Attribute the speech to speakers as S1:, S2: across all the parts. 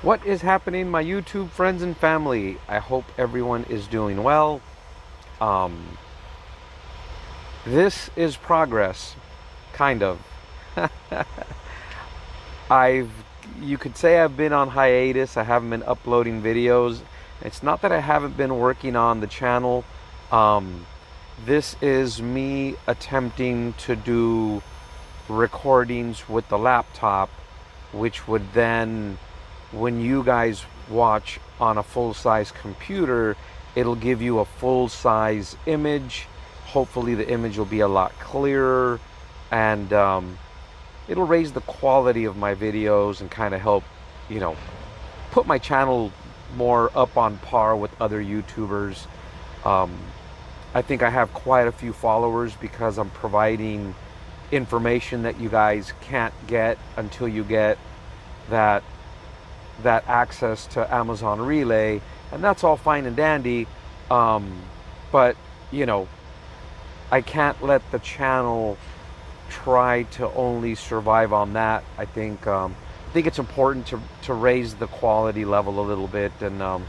S1: What is happening, my YouTube friends and family? I hope everyone is doing well. Um, this is progress, kind of. I've, you could say I've been on hiatus. I haven't been uploading videos. It's not that I haven't been working on the channel. Um, this is me attempting to do recordings with the laptop, which would then, when you guys watch on a full-size computer, it'll give you a full-size image. Hopefully the image will be a lot clearer, and it'll raise the quality of my videos and kind of help, you know, put my channel more up on par with other YouTubers. I think I have quite a few followers because I'm providing information that you guys can't get until you get that access to Amazon Relay, and that's all fine and dandy, but you know, I can't let the channel try to only survive on that. I think it's important to raise the quality level a little bit, and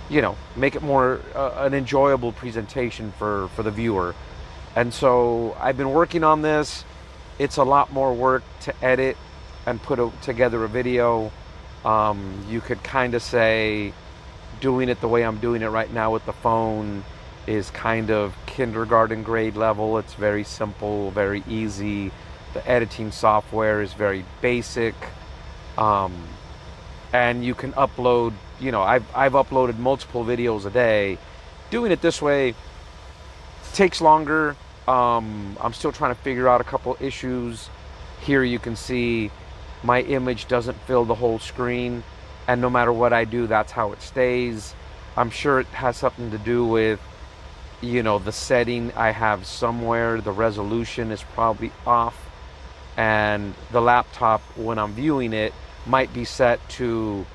S1: you know, make it more an enjoyable presentation for the viewer. And so I've been working on this. It's a lot more work to edit and put together a video. You could kind of say doing it the way I'm doing it right now with the phone is kind of kindergarten grade level. It's very simple, very easy. The editing software is very basic. And you can upload, you know, I've uploaded multiple videos a day. Doing it this way takes longer. I'm still trying to figure out a couple issues. Here you can see my image doesn't fill the whole screen, and no matter what I do, that's how it stays. I'm sure it has something to do with, you know, the setting I have somewhere. The resolution is probably off, and the laptop, when I'm viewing it, might be set to,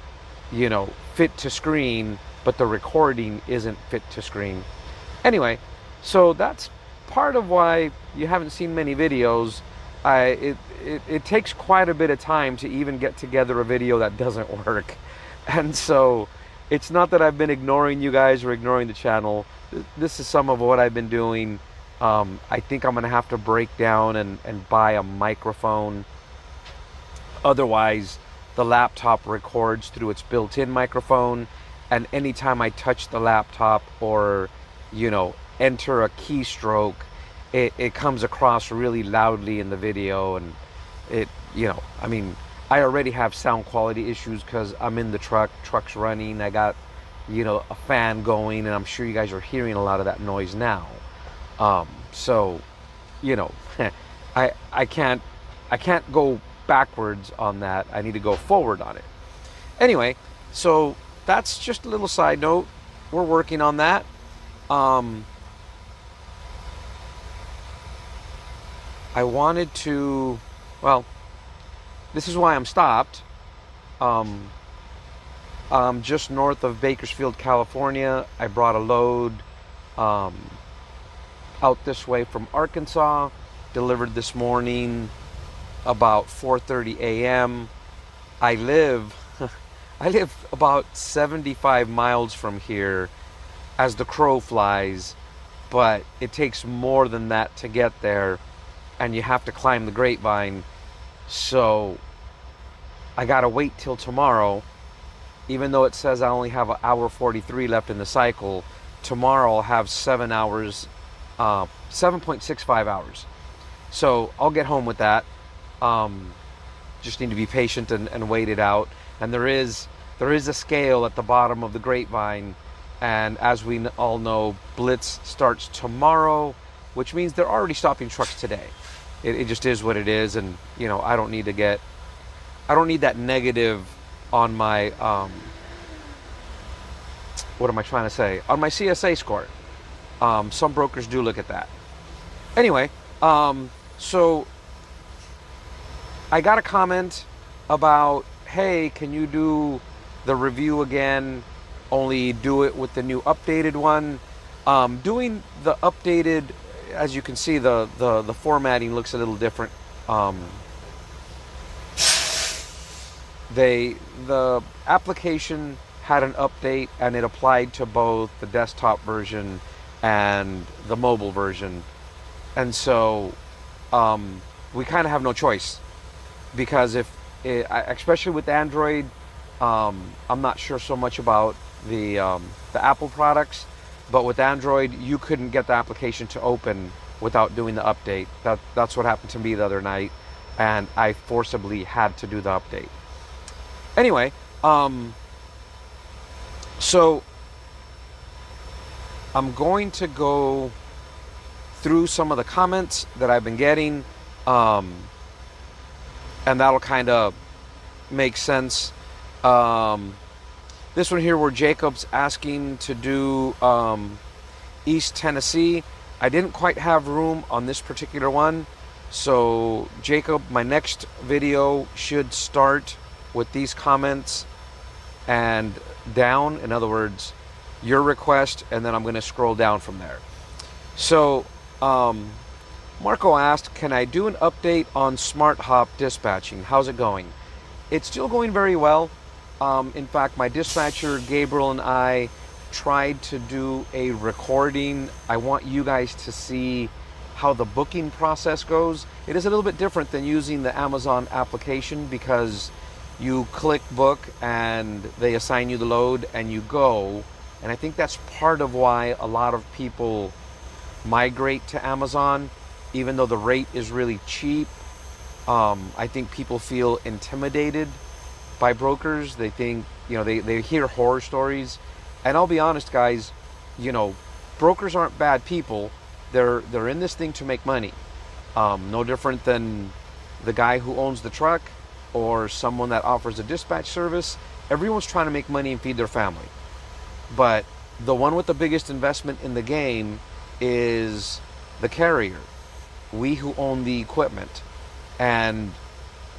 S1: you know, fit to screen, but the recording isn't fit to screen. Anyway, so that's part of why you haven't seen many videos. It takes quite a bit of time to even get together a video that doesn't work. And so it's not that I've been ignoring you guys or ignoring the channel. This is some of what I've been doing. I think I'm gonna have to break down and buy a microphone. Otherwise, the laptop records through its built-in microphone, and anytime I touch the laptop or, you know, enter a keystroke, it comes across really loudly in the video, and it, you know, I mean, I already have sound quality issues because I'm in the truck's running, I got, you know, a fan going, and I'm sure you guys are hearing a lot of that noise now. So, you know, I can't go backwards on that. I need to go forward on it. Anyway, so that's just a little side note. We're working on that. I wanted to, well, this is why I'm stopped. Just north of Bakersfield, California. I brought a load out this way from Arkansas, delivered this morning about 4:30 a.m. I live about 75 miles from here as the crow flies, but it takes more than that to get there, and you have to climb the grapevine. So I gotta wait till tomorrow. Even though it says I only have an hour 43 left in the cycle, tomorrow I'll have 7 hours, 7.65 hours. So I'll get home with that. Just need to be patient and wait it out. And there is a scale at the bottom of the grapevine, and as we all know, Blitz starts tomorrow, which means they're already stopping trucks today. It just is what it is, and you know, I don't need that negative on my what am I trying to say, on my CSA score. Some brokers do look at that. Anyway, so I got a comment about, hey, can you do the review again, only do it with the new updated one. Doing the updated, as you can see, the formatting looks a little different. the application had an update, and it applied to both the desktop version and the mobile version. And so we kind of have no choice, because especially with Android, I'm not sure so much about the Apple products, but with Android, you couldn't get the application to open without doing the update. That's what happened to me the other night, and I forcibly had to do the update. Anyway, so I'm going to go through some of the comments that I've been getting, and that'll kind of make sense. This one here where Jacob's asking to do East Tennessee. I didn't quite have room on this particular one. So Jacob, my next video should start with these comments and down. In other words, your request, and then I'm going to scroll down from there. So Marco asked, can I do an update on Smart Hop dispatching? How's it going? It's still going very well. In fact, my dispatcher Gabriel and I tried to do a recording. I want you guys to see how the booking process goes. It is a little bit different than using the Amazon application, because you click book and they assign you the load and you go. And I think that's part of why a lot of people migrate to Amazon, even though the rate is really cheap. I think people feel intimidated by brokers. They think, they hear horror stories. And I'll be honest, guys, brokers aren't bad people. They're in this thing to make money. No different than the guy who owns the truck or someone that offers a dispatch service. Everyone's trying to make money and feed their family. But the one with the biggest investment in the game is the carrier. We who own the equipment. And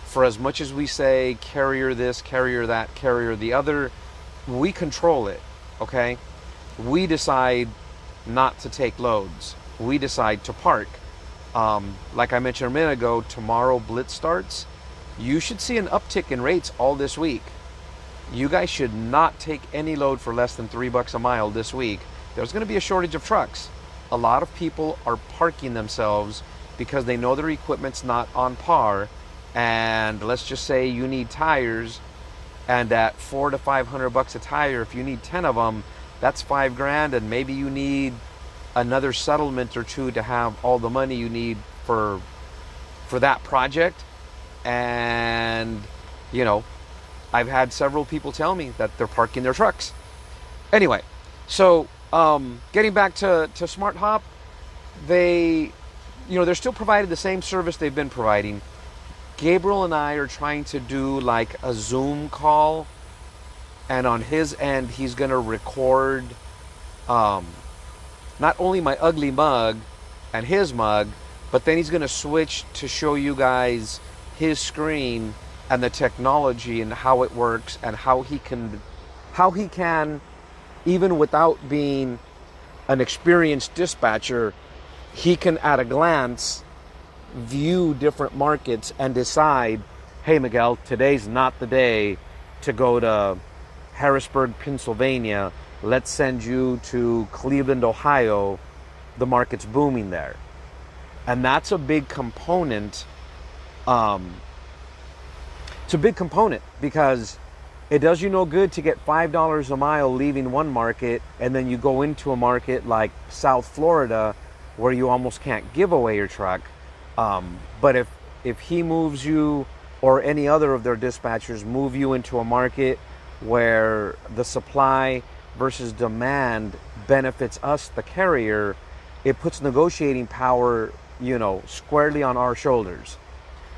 S1: for as much as we say carrier this, carrier that, carrier the other, we control it, okay? We decide not to take loads. We decide to park. Like I mentioned a minute ago, tomorrow Blitz starts. You should see an uptick in rates all this week. You guys should not take any load for less than $3 a mile this week. There's going to be a shortage of trucks. A lot of people are parking themselves because they know their equipment's not on par. And let's just say you need tires, and at $400 to $500 a tire, if you need 10 of them, that's $5,000, and maybe you need another settlement or two to have all the money you need for that project. And I've had several people tell me that they're parking their trucks. Anyway, so getting back to Smart Hop, they're still providing the same service they've been providing. Gabriel and I are trying to do like a Zoom call, and on his end, he's going to record not only my ugly mug and his mug, but then he's going to switch to show you guys his screen and the technology and how it works, and how he can, even without being an experienced dispatcher, he can at a glance view different markets and decide, hey Miguel, today's not the day to go to Harrisburg, Pennsylvania. Let's send you to Cleveland, Ohio. The market's booming there. And that's a big component. It's a big component, because it does you no good to get $5 a mile leaving one market, and then you go into a market like South Florida where you almost can't give away your truck. But if he moves you, or any other of their dispatchers move you into a market where the supply versus demand benefits us, the carrier, it puts negotiating power, squarely on our shoulders.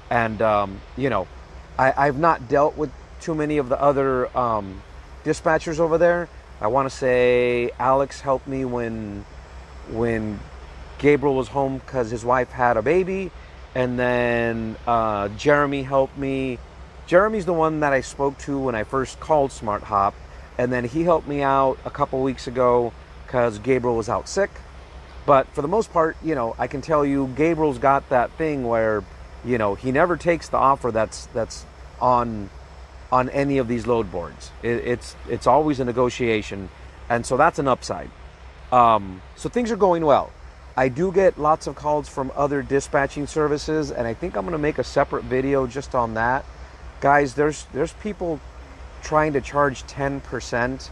S1: And, I've not dealt with too many of the other dispatchers over there. I want to say Alex helped me when Gabriel was home because his wife had a baby. And then Jeremy helped me. Jeremy's the one that I spoke to when I first called Smart Hop. And then he helped me out a couple weeks ago because Gabriel was out sick. But for the most part, I can tell you, Gabriel's got that thing where, he never takes the offer that's on on any of these load boards. It's always a negotiation, and so that's an upside. So things are going well. I do get lots of calls from other dispatching services, and I think I'm going to make a separate video just on that. Guys, there's people trying to charge 10%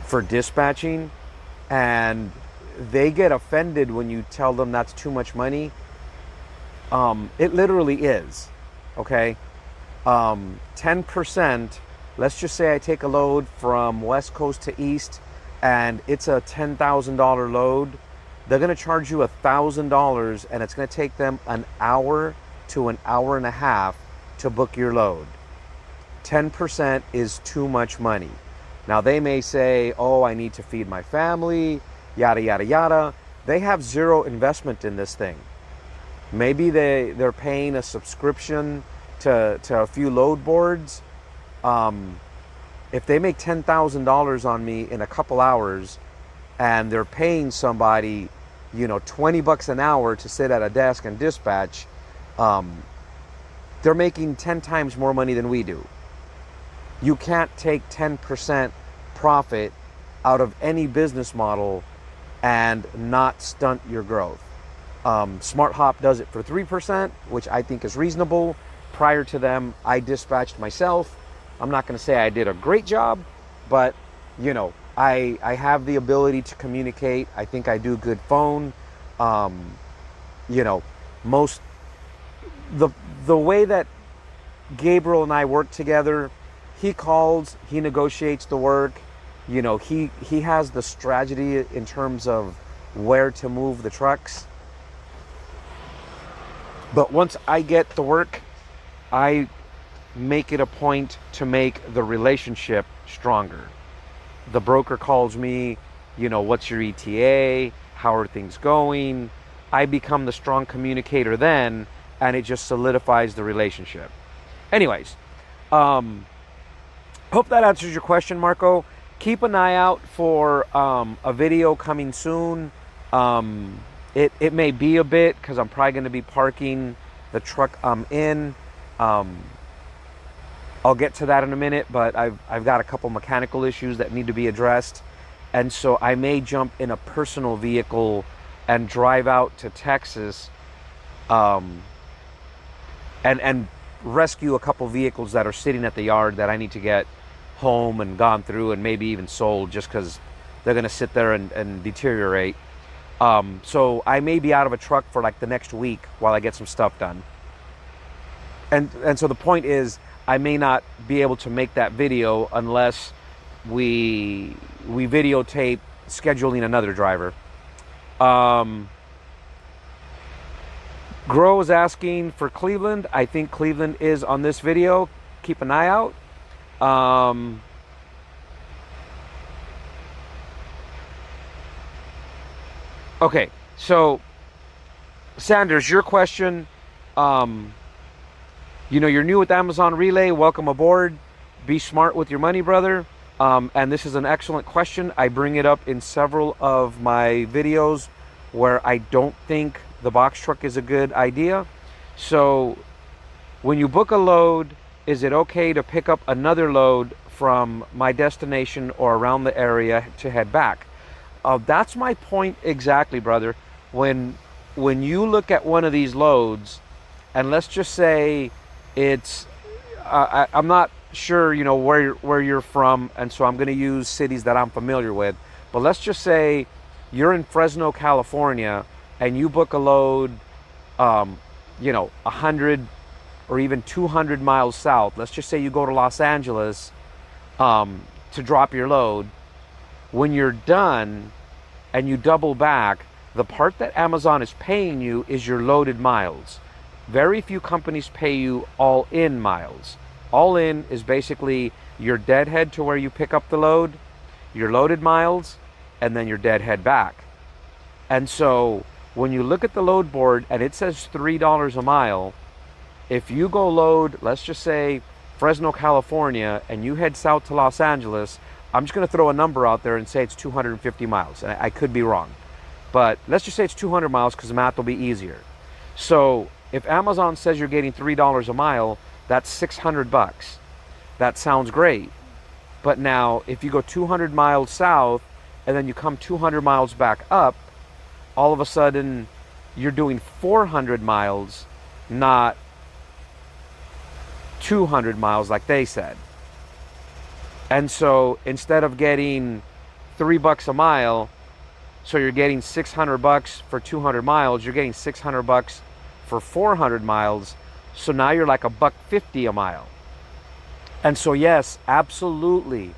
S1: for dispatching, and they get offended when you tell them that's too much money. It literally is, okay? 10%, let's just say I take a load from West Coast to East, and it's a $10,000 load. They're going to charge you $1,000, and it's going to take them an hour to an hour and a half to book your load. 10% is too much money. Now they may say, oh, I need to feed my family, yada, yada, yada. They have zero investment in this thing. Maybe they're paying a subscription to a few load boards. If they make $10,000 on me in a couple hours, and they're paying somebody, $20 an hour to sit at a desk and dispatch, they're making 10 times more money than we do. You can't take 10% profit out of any business model and not stunt your growth. Smart Hop does it for 3%, which I think is reasonable. Prior to them, I dispatched myself. I'm not going to say I did a great job, but I have the ability to communicate. I think I do good phone. The way that Gabriel and I work together, he calls, he negotiates the work. He has the strategy in terms of where to move the trucks. But once I get the work, I make it a point to make the relationship stronger. The broker calls me, what's your ETA? How are things going? I become the strong communicator then, and it just solidifies the relationship. Anyways, hope that answers your question, Marco. Keep an eye out for a video coming soon. It may be a bit, because I'm probably going to be parking the truck I'm in. I'll get to that in a minute, but I've got a couple mechanical issues that need to be addressed. And so I may jump in a personal vehicle and drive out to Texas and rescue a couple vehicles that are sitting at the yard that I need to get home and gone through and maybe even sold, just because they're going to sit there and deteriorate. So I may be out of a truck for like the next week while I get some stuff done. And so the point is, I may not be able to make that video unless we videotape scheduling another driver. Grow is asking for Cleveland. I think Cleveland is on this video. Keep an eye out. Okay, so Sanders, your question. You're new with Amazon Relay. Welcome aboard. Be smart with your money, brother. And this is an excellent question. I bring it up in several of my videos where I don't think the box truck is a good idea. So when you book a load, is it okay to pick up another load from my destination or around the area to head back? That's my point exactly, brother. When you look at one of these loads, and let's just say it's, I'm not sure, where you're from, and so I'm going to use cities that I'm familiar with. But let's just say you're in Fresno, California, and you book a load, 100 or even 200 miles south. Let's just say you go to Los Angeles to drop your load. When you're done and you double back, the part that Amazon is paying you is your loaded miles. Very few companies pay you all in miles. All in is basically your deadhead to where you pick up the load, your loaded miles, and then your deadhead back. And so when you look at the load board and it says $3 a mile, if you go load, let's just say Fresno, California, and you head south to Los Angeles, I'm just going to throw a number out there and say it's 250 miles. And I could be wrong. But let's just say it's 200 miles because the math will be easier. So if Amazon says you're getting $3 a mile, that's $600. that sounds great. But now, if you go 200 miles south and then you come 200 miles back up, all of a sudden you're doing 400 miles, not 200 miles like they said. And so instead of getting $3 a mile, so you're getting $600 for 200 miles, you're getting $600 for 400 miles. So now you're like $1.50 a mile. And so yes, absolutely.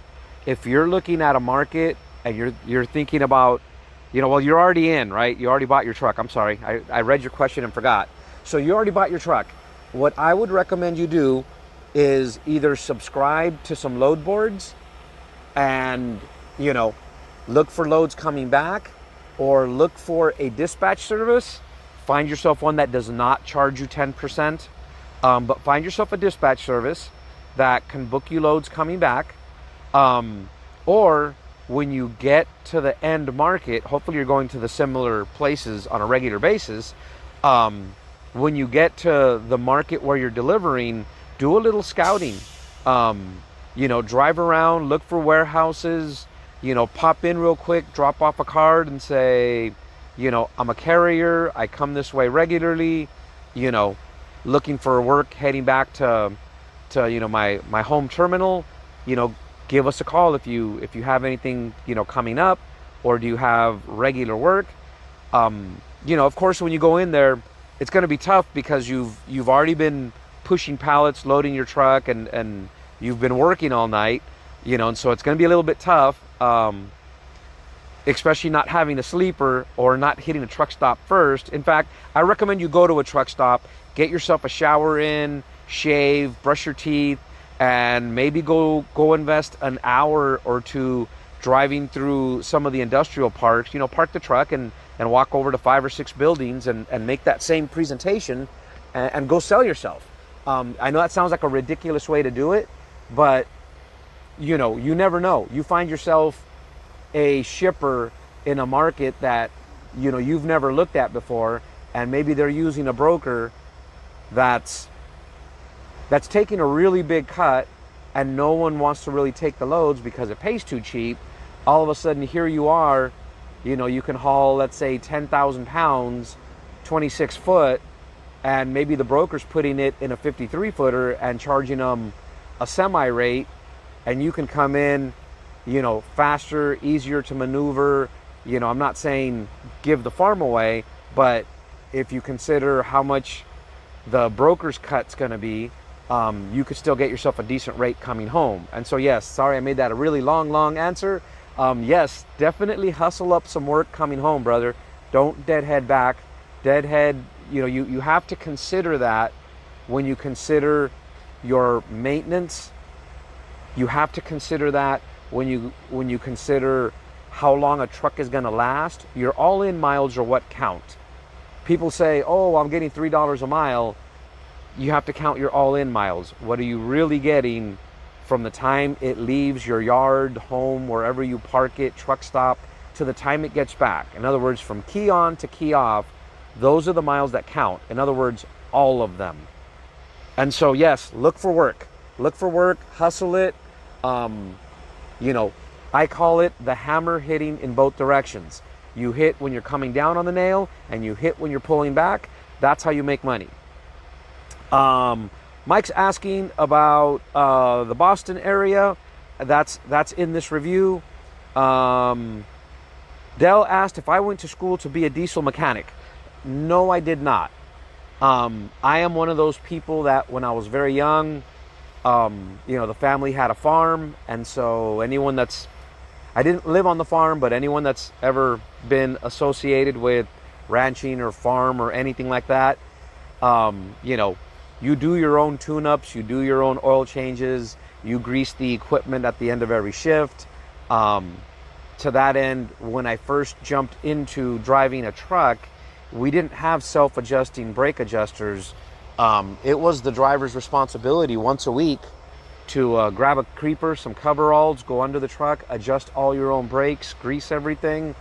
S1: If you're looking at a market and you're thinking about, well, you're already in, right? You already bought your truck. I'm sorry. I read your question and forgot. So you already bought your truck. What I would recommend you do is either subscribe to some load boards and, look for loads coming back, or look for a dispatch service. Find yourself one that does not charge you 10%, but find yourself a dispatch service that can book you loads coming back. Or when you get to the end market, hopefully you're going to the similar places on a regular basis. When you get to the market where you're delivering, do a little scouting. Drive around, look for warehouses, pop in real quick, drop off a card and say, I'm a carrier, I come this way regularly, looking for work, heading back to my home terminal. Give us a call if you have anything coming up, or do you have regular work. Of course, when you go in there, it's going to be tough because you've already been pushing pallets, loading your truck, and you've been working all night, and so it's going to be a little bit tough, especially not having a sleeper or not hitting a truck stop first. In fact, I recommend you go to a truck stop, get yourself a shower in, shave, brush your teeth, and maybe go invest an hour or two driving through some of the industrial parks. Park the truck and walk over to 5 or 6 buildings and make that same presentation and go sell yourself. I know that sounds like a ridiculous way to do it, but you never know. You find yourself a shipper in a market that you've never looked at before, and maybe they're using a broker that's taking a really big cut, and no one wants to really take the loads because it pays too cheap. All of a sudden, here you are, you can haul, let's say, 10,000 pounds, 26 foot, and maybe the broker's putting it in a 53 footer and charging them a semi rate, and you can come in, faster, easier to maneuver. I'm not saying give the farm away, but if you consider how much the broker's cut's going to be, you could still get yourself a decent rate coming home. And so yes, sorry I made that a really long answer. Yes, definitely hustle up some work coming home, brother. Don't deadhead back. Deadhead, you have to consider that when you consider your maintenance. You have to consider that when you consider how long a truck is going to last. Your all-in miles are what count. People say, oh, I'm getting $3 a mile. You have to count your all-in miles. What are you really getting from the time it leaves your yard, home, wherever you park it, truck stop, to the time it gets back? In other words, from key on to key off, those are the miles that count. In other words, all of them. And so yes, look for work, hustle it. I call it the hammer hitting in both directions. You hit when you're coming down on the nail, and you hit when you're pulling back. That's how you make money. Mike's asking about the Boston area. That's in this review. Dell asked if I went to school to be a diesel mechanic. No, I did not. I am one of those people that when I was very young, the family had a farm, and so I didn't live on the farm, but anyone that's ever been associated with ranching or farm or anything like that, you do your own tune-ups, you do your own oil changes, you grease the equipment at the end of every shift. To that end, when I first jumped into driving a truck, we didn't have self-adjusting brake adjusters. It was the driver's responsibility once a week to grab a creeper, some coveralls, go under the truck, adjust all your own brakes, grease everything.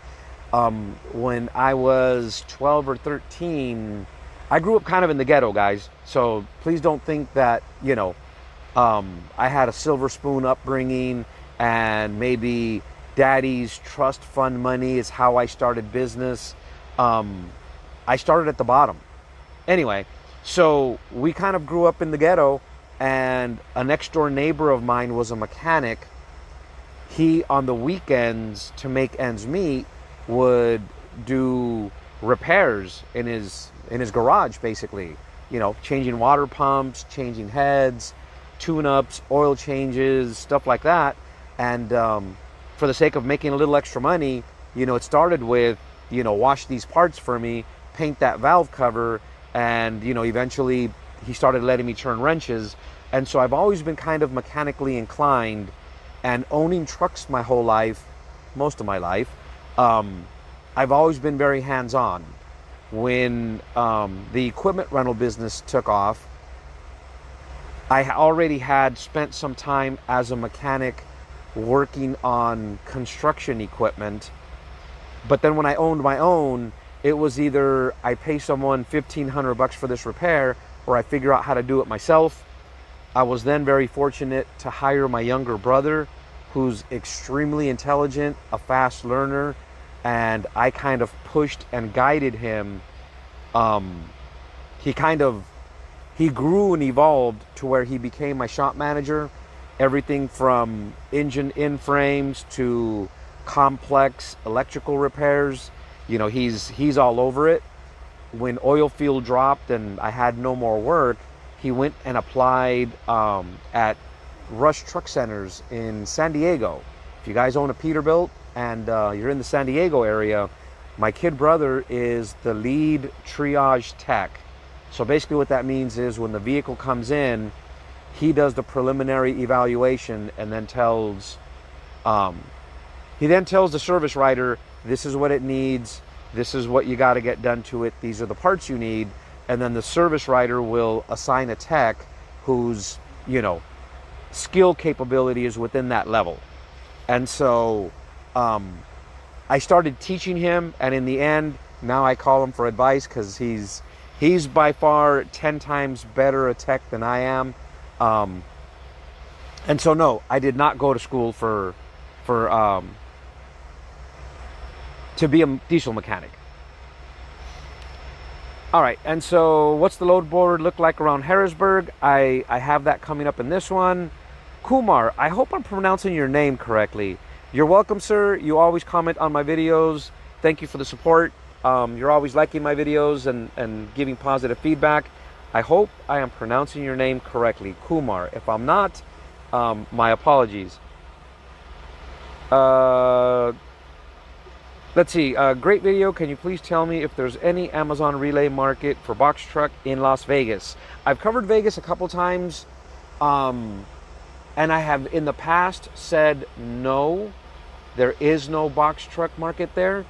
S1: When I was 12 or 13, I grew up kind of in the ghetto, guys. So please don't think that, I had a silver spoon upbringing, and maybe daddy's trust fund money is how I started business. I started at the bottom. Anyway, so we kind of grew up in the ghetto, and a next door neighbor of mine was a mechanic. He, on the weekends, to make ends meet, would do repairs in his garage, basically. You know, changing water pumps, changing heads, tune-ups, oil changes, stuff like that. And for the sake of making a little extra money, you know, it started with, you know, wash these parts for me, paint that valve cover, and, you know, eventually he started letting me turn wrenches. And so I've always been kind of mechanically inclined, and owning trucks my whole life, most of my life, I've always been very hands-on. When the equipment rental business took off, I already had spent some time as a mechanic working on construction equipment. But then when I owned my own, it was either I pay someone $1,500 for this repair, or I figure out how to do it myself. I was then very fortunate to hire my younger brother, who's extremely intelligent, a fast learner, and I kind of pushed and guided him. He grew and evolved to where he became my shop manager. Everything from engine in-frames to complex electrical repairs. You know, he's all over it. When oil field dropped and I had no more work, he went and applied at Rush Truck Centers in San Diego. If you guys own a Peterbilt and you're in the San Diego area, my kid brother is the lead triage tech. So basically what that means is when the vehicle comes in, he does the preliminary evaluation and then tells the service writer, this is what it needs, this is what you got to get done to it, these are the parts you need. And then the service writer will assign a tech whose, you know, skill capability is within that level. And so I started teaching him, and in the end, now I call him for advice, because he's by far 10 times better a tech than I am. And so no, I did not go to school to be a diesel mechanic. All right, and so what's the load board look like around Harrisburg? I have that coming up in this one. Kumar, I hope I'm pronouncing your name correctly. You're welcome, sir. You always comment on my videos. Thank you for the support. You're always liking my videos and giving positive feedback. I hope I am pronouncing your name correctly, Kumar. If I'm not, my apologies. Let's see, great video. Can you please tell me if there's any Amazon relay market for box truck in Las Vegas? I've covered Vegas a couple times, and I have in the past said no, there is no box truck market there.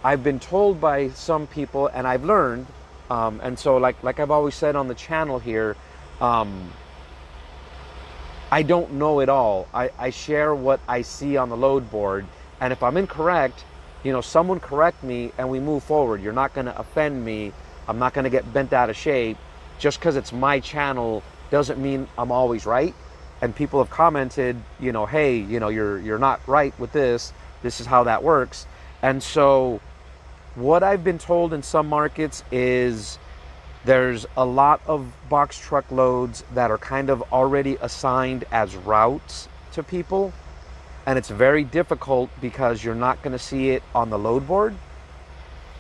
S1: I've been told by some people, and I've learned, and so like I've always said on the channel here, I don't know it all. I share what I see on the load board, and if I'm incorrect, you know, someone correct me and we move forward. You're not going to offend me. I'm not going to get bent out of shape. Just because it's my channel doesn't mean I'm always right. And people have commented, you know, hey, you know, you're not right with this. This is how that works. And so what I've been told in some markets is there's a lot of box truck loads that are kind of already assigned as routes to people. And it's very difficult because you're not going to see it on the load board.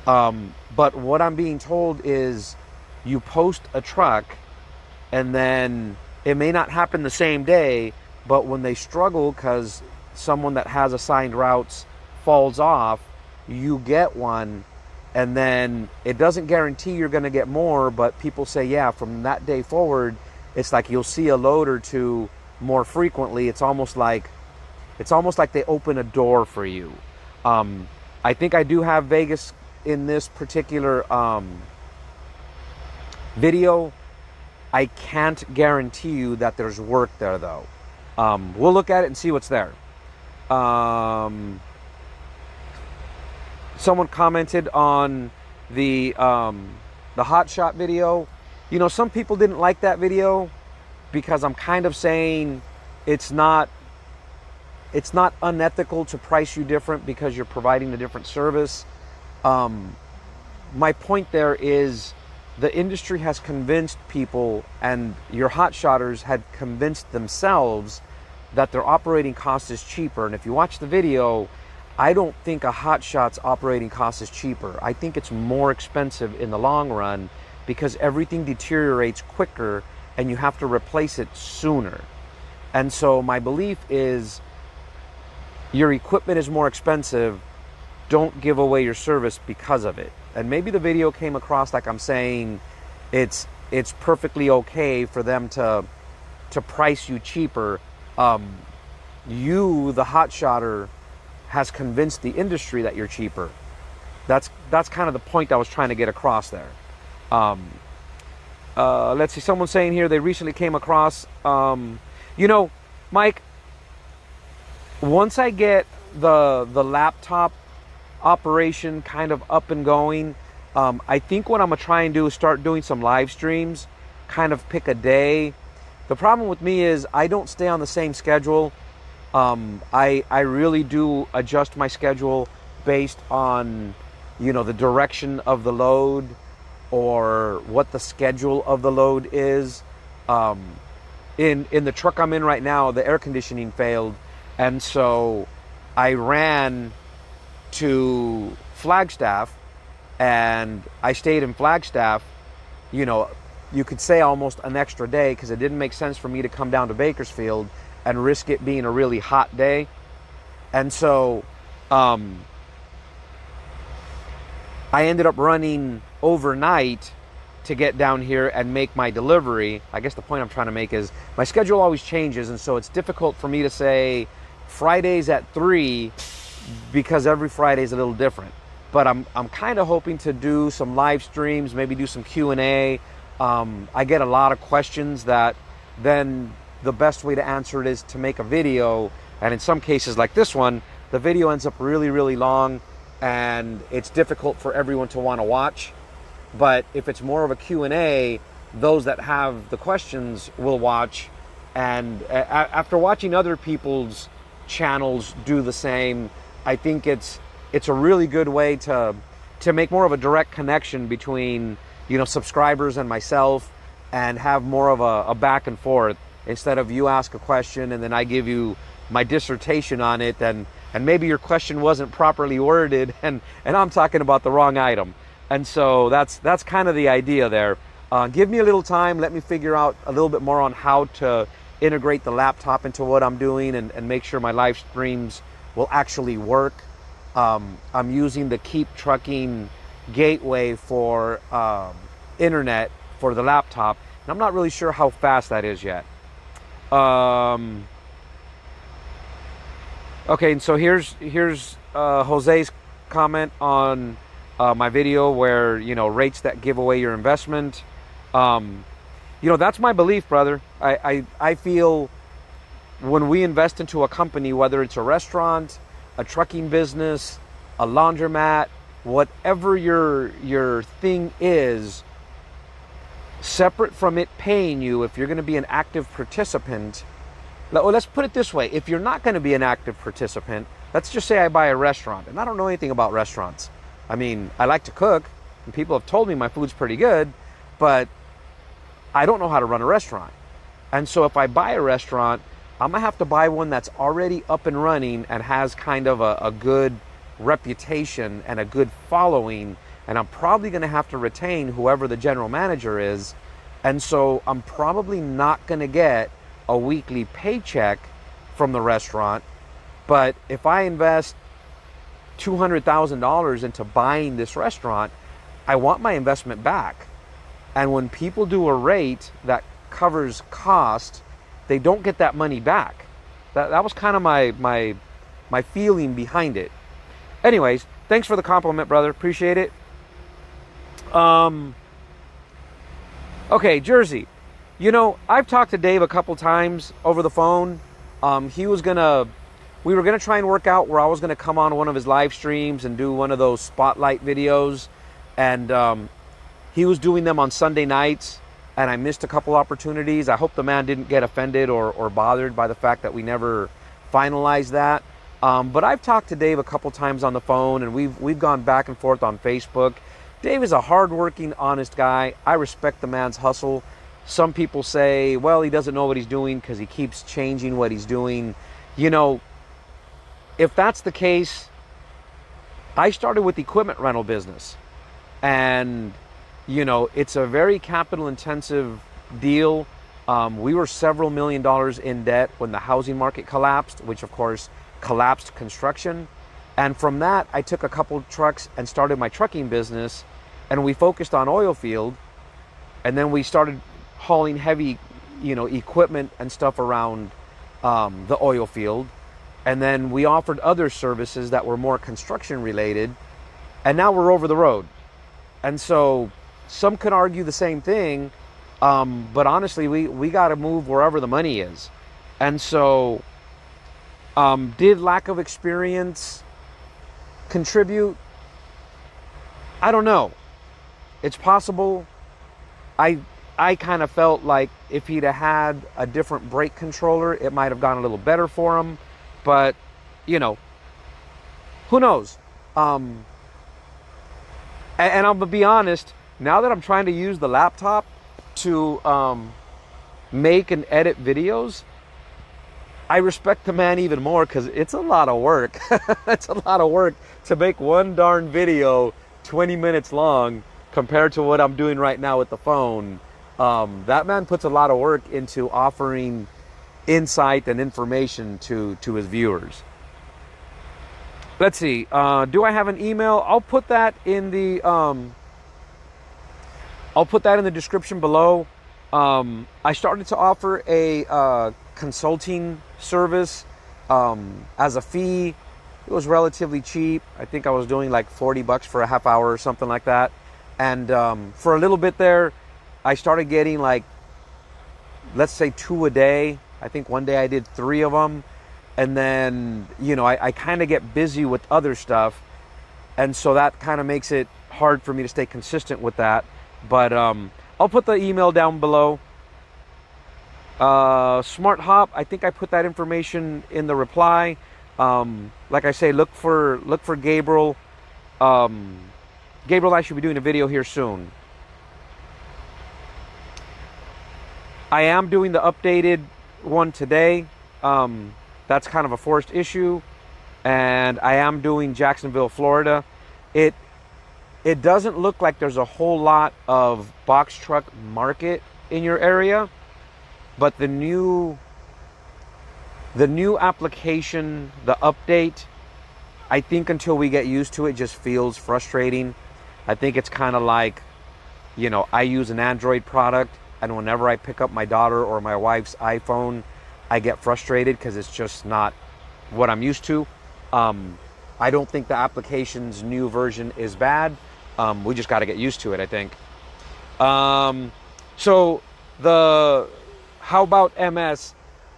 S1: But what I'm being told is you post a truck and then it may not happen the same day, but when they struggle because someone that has assigned routes falls off, you get one, and then it doesn't guarantee you're going to get more, but people say, yeah, from that day forward, it's like you'll see a load or two more frequently. It's almost like they open a door for you. I think I do have Vegas in this particular video. I can't guarantee you that there's work there, though. We'll look at it and see what's there. Someone commented on the Hot Shot video. You know, some people didn't like that video. because I'm kind of saying it's not unethical to price you different because you're providing a different service. My point there is the industry has convinced people, and your hotshotters had convinced themselves that their operating cost is cheaper. And if you watch the video, I don't think a hotshot's operating cost is cheaper. I think it's more expensive in the long run because everything deteriorates quicker and you have to replace it sooner. And so my belief is your equipment is more expensive. Don't give away your service because of it. And maybe the video came across like I'm saying it's perfectly okay for them to price you cheaper. You, the hotshotter, has convinced the industry that you're cheaper. That's kind of the point I was trying to get across there. Let's see, someone's saying here they recently came across, Mike, once I get the laptop operation kind of up and going, I think what I'm gonna try and do is start doing some live streams, kind of pick a day. The problem with me is I don't stay on the same schedule. I really do adjust my schedule based on, the direction of the load or what the schedule of the load is. In the truck I'm in right now, the air conditioning failed, and so I ran to Flagstaff, and I stayed in Flagstaff, you could say almost an extra day, because it didn't make sense for me to come down to Bakersfield and risk it being a really hot day. And so I ended up running overnight to get down here and make my delivery. I guess the point I'm trying to make is my schedule always changes, and so it's difficult for me to say Fridays at 3 because every Friday is a little different. But I'm kind of hoping to do some live streams, maybe do some Q&A. I get a lot of questions that then the best way to answer it is to make a video. And in some cases like this one, the video ends up really, really long and it's difficult for everyone to want to watch. But if it's more of a Q&A, those that have the questions will watch. And after watching other people's channels do the same, I think it's a really good way to make more of a direct connection between, subscribers and myself, and have more of a back and forth, instead of you ask a question and then I give you my dissertation on it, and maybe your question wasn't properly worded and I'm talking about the wrong item. And so that's kind of the idea there. Give me a little time, let me figure out a little bit more on how to integrate the laptop into what I'm doing and make sure my live streams will actually work. I'm using the Keep Trucking gateway for internet for the laptop, and I'm not really sure how fast that is yet. Okay, and so here's Jose's comment on my video where, rates that give away your investment. That's my belief, brother. I feel when we invest into a company, whether it's a restaurant, a trucking business, a laundromat, whatever your thing is, separate from it paying you, if you're going to be an active participant, let's put it this way. If you're not going to be an active participant, let's just say I buy a restaurant, and I don't know anything about restaurants. I mean, I like to cook, and people have told me my food's pretty good, but I don't know how to run a restaurant. And so if I buy a restaurant, I'm going to have to buy one that's already up and running and has kind of a good reputation and a good following, and I'm probably going to have to retain whoever the general manager is. And so I'm probably not going to get a weekly paycheck from the restaurant. But if I invest $200,000 into buying this restaurant, I want my investment back. And when people do a rate that covers cost, they don't get that money back. That was kind of my feeling behind it. Anyways, thanks for the compliment, brother. Appreciate it. Okay, Jersey. I've talked to Dave a couple times over the phone. We were gonna try and work out where I was gonna come on one of his live streams and do one of those spotlight videos, and he was doing them on Sunday nights. and I missed a couple opportunities. I hope the man didn't get offended or bothered by the fact that we never finalized that. But I've talked to Dave a couple times on the phone, and we've gone back and forth on Facebook. Dave is a hardworking, honest guy. I respect the man's hustle. Some people say, well, he doesn't know what he's doing because he keeps changing what he's doing. You know, if that's the case, I started with the equipment rental business. And, you know, it's a very capital intensive deal. We were several $1 million in debt when the housing market collapsed, which of course collapsed construction. And from that, I took a couple trucks and started my trucking business, and we focused on oil field. And then we started hauling heavy, you know, equipment and stuff around the oil field. And then we offered other services that were more construction related. And now we're over the road. And so some could argue the same thing, but honestly, we got to move wherever the money is. And so did lack of experience contribute? I don't know. It's possible. I kind of felt like if he'd have had a different brake controller, it might have gone a little better for him. But, you know, who knows? And I'm going to be honest, now that I'm trying to use the laptop to make and edit videos, I respect the man even more because it's a lot of work. It's a lot of work to make one darn video 20 minutes long compared to what I'm doing right now with the phone. That man puts a lot of work into offering insight and information to his viewers. Let's see. Do I have an email? I'll put that in the description below. I started to offer a consulting service as a fee. It was relatively cheap. I think I was doing like $40 for a half hour or something like that. And for a little bit there, I started getting like, let's say 2 a day. I think one day I did 3 of them. And then, you know, I kind of get busy with other stuff. And so that kind of makes it hard for me to stay consistent with that. But I'll put the email down below. Smart Hop, I think I put that information in the reply. Like I say, look for Gabriel. Gabriel, I should be doing a video here soon. I am doing the updated one today. That's kind of a forced issue. And I am doing Jacksonville, Florida. It doesn't look like there's a whole lot of box truck market in your area. But the new application, the update, I think until we get used to it, just feels frustrating. I think it's kind of like, you know, I use an Android product, and whenever I pick up my daughter or my wife's iPhone, I get frustrated because it's just not what I'm used to. I don't think the application's new version is bad. We just got to get used to it, I think. So how about MS?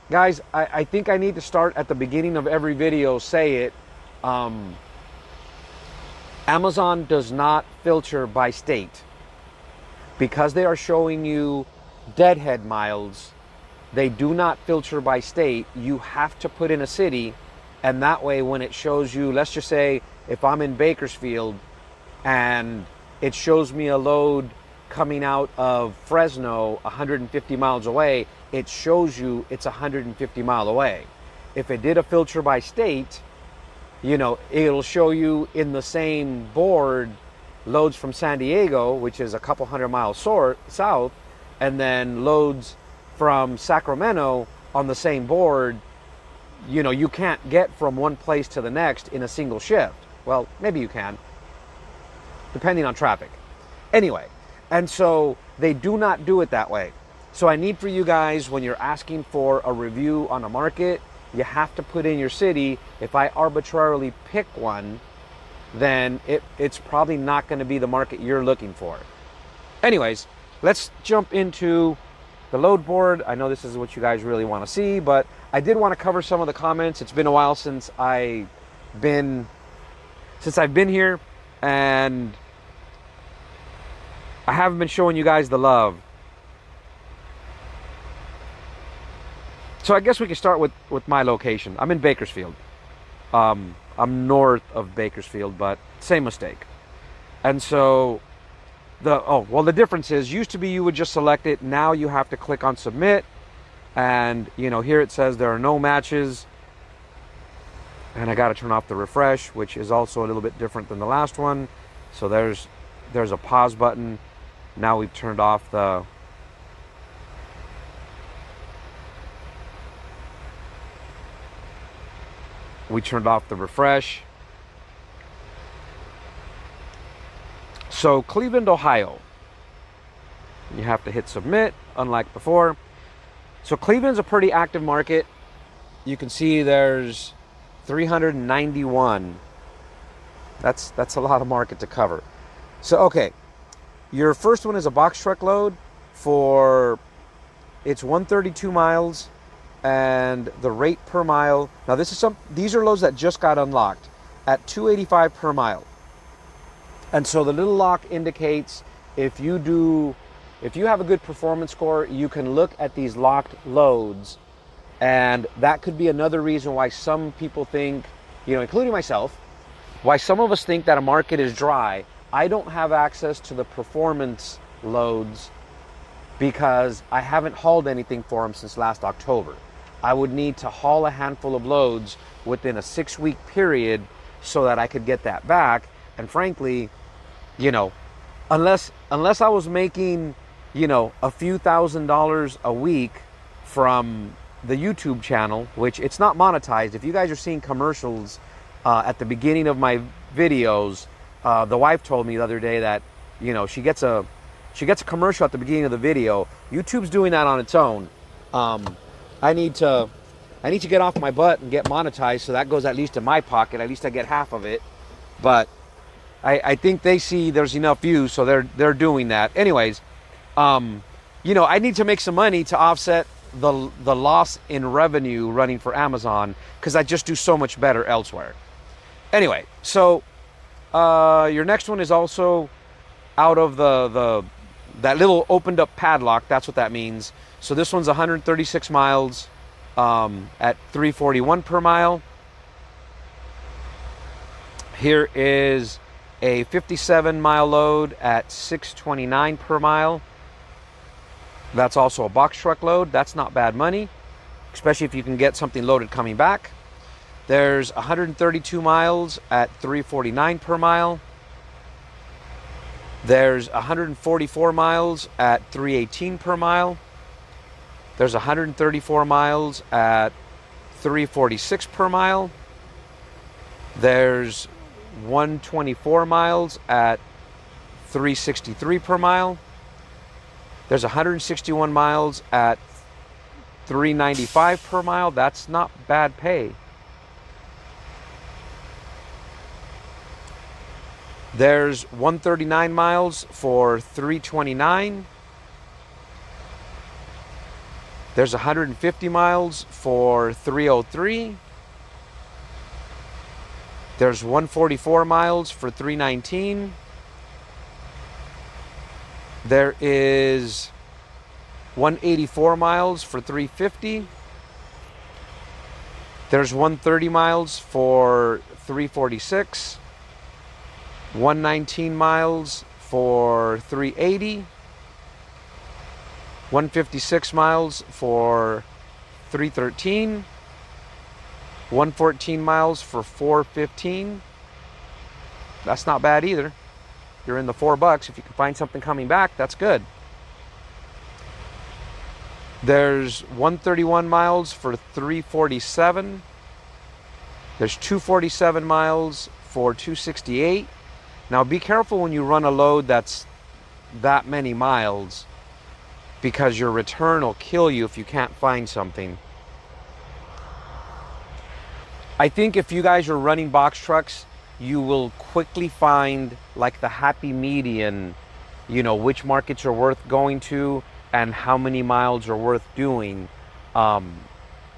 S1: Guys, I think I need to start at the beginning of every video, say it. Amazon does not filter by state. Because they are showing you deadhead miles, they do not filter by state. You have to put in a city, and that way when it shows you, let's just say if I'm in Bakersfield and it shows me a load coming out of Fresno 150 miles away, it shows you it's 150 mile away. If it did a filter by state, you know, it'll show you in the same board loads from San Diego, which is a couple hundred miles south, and then loads from Sacramento on the same board. You know, you can't get from one place to the next in a single shift. Well, maybe you can, depending on traffic. Anyway, and so they do not do it that way. So I need for you guys, when you're asking for a review on a market, you have to put in your city. If I arbitrarily pick one, then it's probably not going to be the market you're looking for. Anyways, let's jump into the load board. I know this is what you guys really want to see, but I did want to cover some of the comments. It's been a while since I've been here, and I haven't been showing you guys the love. So I guess we can start with my location. I'm in Bakersfield. I'm north of Bakersfield, but same mistake. And so the difference is, used to be you would just select it. Now you have to click on submit, and here it says there are no matches, and I got to turn off the refresh, which is also a little bit different than the last one. So there's a pause button. Now we've turned off the refresh. So Cleveland, Ohio, you have to hit submit, unlike before. So Cleveland's a pretty active market. You can see there's 391. That's a lot of market to cover. So okay, your first one is a box truck load it's 132 miles, and the rate per mile. Now these are loads that just got unlocked at 285 per mile. And so the little lock indicates if you have a good performance score, you can look at these locked loads. And that could be another reason why some people think, including myself, why some of us think that a market is dry. I don't have access to the performance loads because I haven't hauled anything for them since last October. I would need to haul a handful of loads within a 6-week period so that I could get that back. And frankly, unless I was making, a few $1,000s a week from the YouTube channel, which it's not monetized. If you guys are seeing commercials at the beginning of my videos, the wife told me the other day that, she gets a commercial at the beginning of the video. YouTube's doing that on its own. I need to get off my butt and get monetized, so that goes at least in my pocket. At least I get half of it. But I think they see there's enough views, so they're doing that. Anyways, I need to make some money to offset the loss in revenue running for Amazon, because I just do so much better elsewhere. Anyway, so your next one is also out of that little opened up padlock. That's what that means. So this one's 136 miles at 341 per mile. Here is a 57-mile load at 629 per mile. That's also a box truck load. That's not bad money, especially if you can get something loaded coming back. There's 132 miles at 349 per mile. There's 144 miles at 318 per mile. There's 134 miles at 346 per mile. There's 124 miles at 363 per mile. There's 161 miles at 395 per mile. That's not bad pay. There's 139 miles for 329. There's 150 miles for 303. There's 144 miles for 319. There is 184 miles for 350. There's 130 miles for 346. 119 miles for 380. 156 miles for 313. 114 miles for 415. That's not bad either. You're in the $4. If you can find something coming back, that's good. There's 131 miles for 347. There's 247 miles for 268. Now be careful when you run a load that's that many miles, because your return will kill you if you can't find something. I think if you guys are running box trucks, you will quickly find like the happy median, which markets are worth going to and how many miles are worth doing.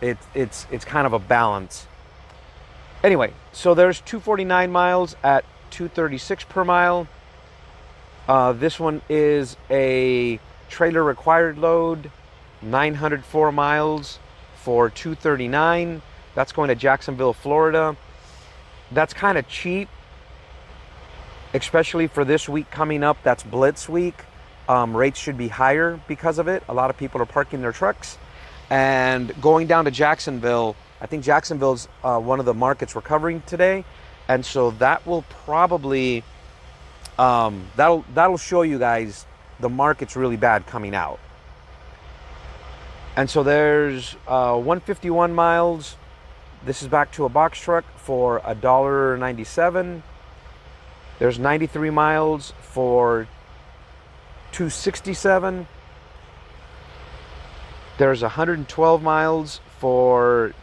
S1: It's kind of a balance. Anyway, so there's 249 miles at 236 per mile. This one is a trailer required load, 904 miles for $239. That's going to Jacksonville, Florida. That's kind of cheap, especially for this week coming up. That's Blitz week. Rates should be higher because of it. A lot of people are parking their trucks. And going down to Jacksonville, I think Jacksonville's one of the markets we're covering today. And so that will probably, that'll show you guys the market's really bad coming out. And so there's 151 miles. This is back to a box truck for $1.97. There's 93 miles for $267. There's 112 miles for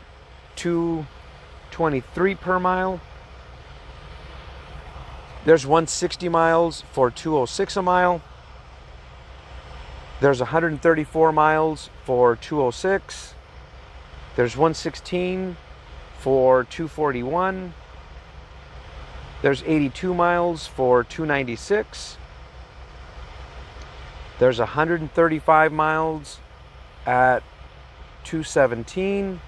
S1: $223 per mile. There's 160 miles for $206 a mile. There's 134 miles for $206. There's 116 for $241. There's 82 miles for $296. There's 135 miles at $217.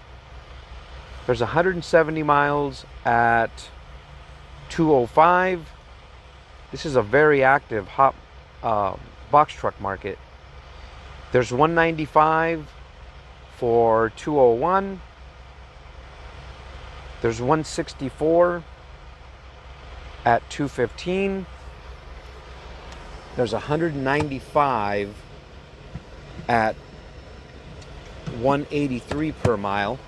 S1: There's 170 miles at $205. This is a very active hot box truck market. There's 195 for $201. There's 164 at $215. There's 195 at $183 per mile.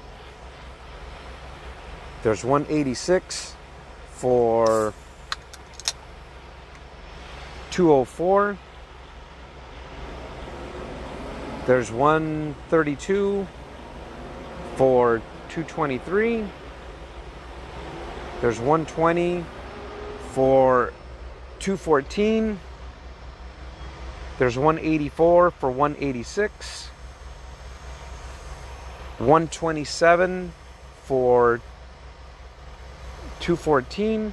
S1: There's 186 for $204. There's 132 for $223. There's 120 for $214. There's 184 for $186. 127 for $214.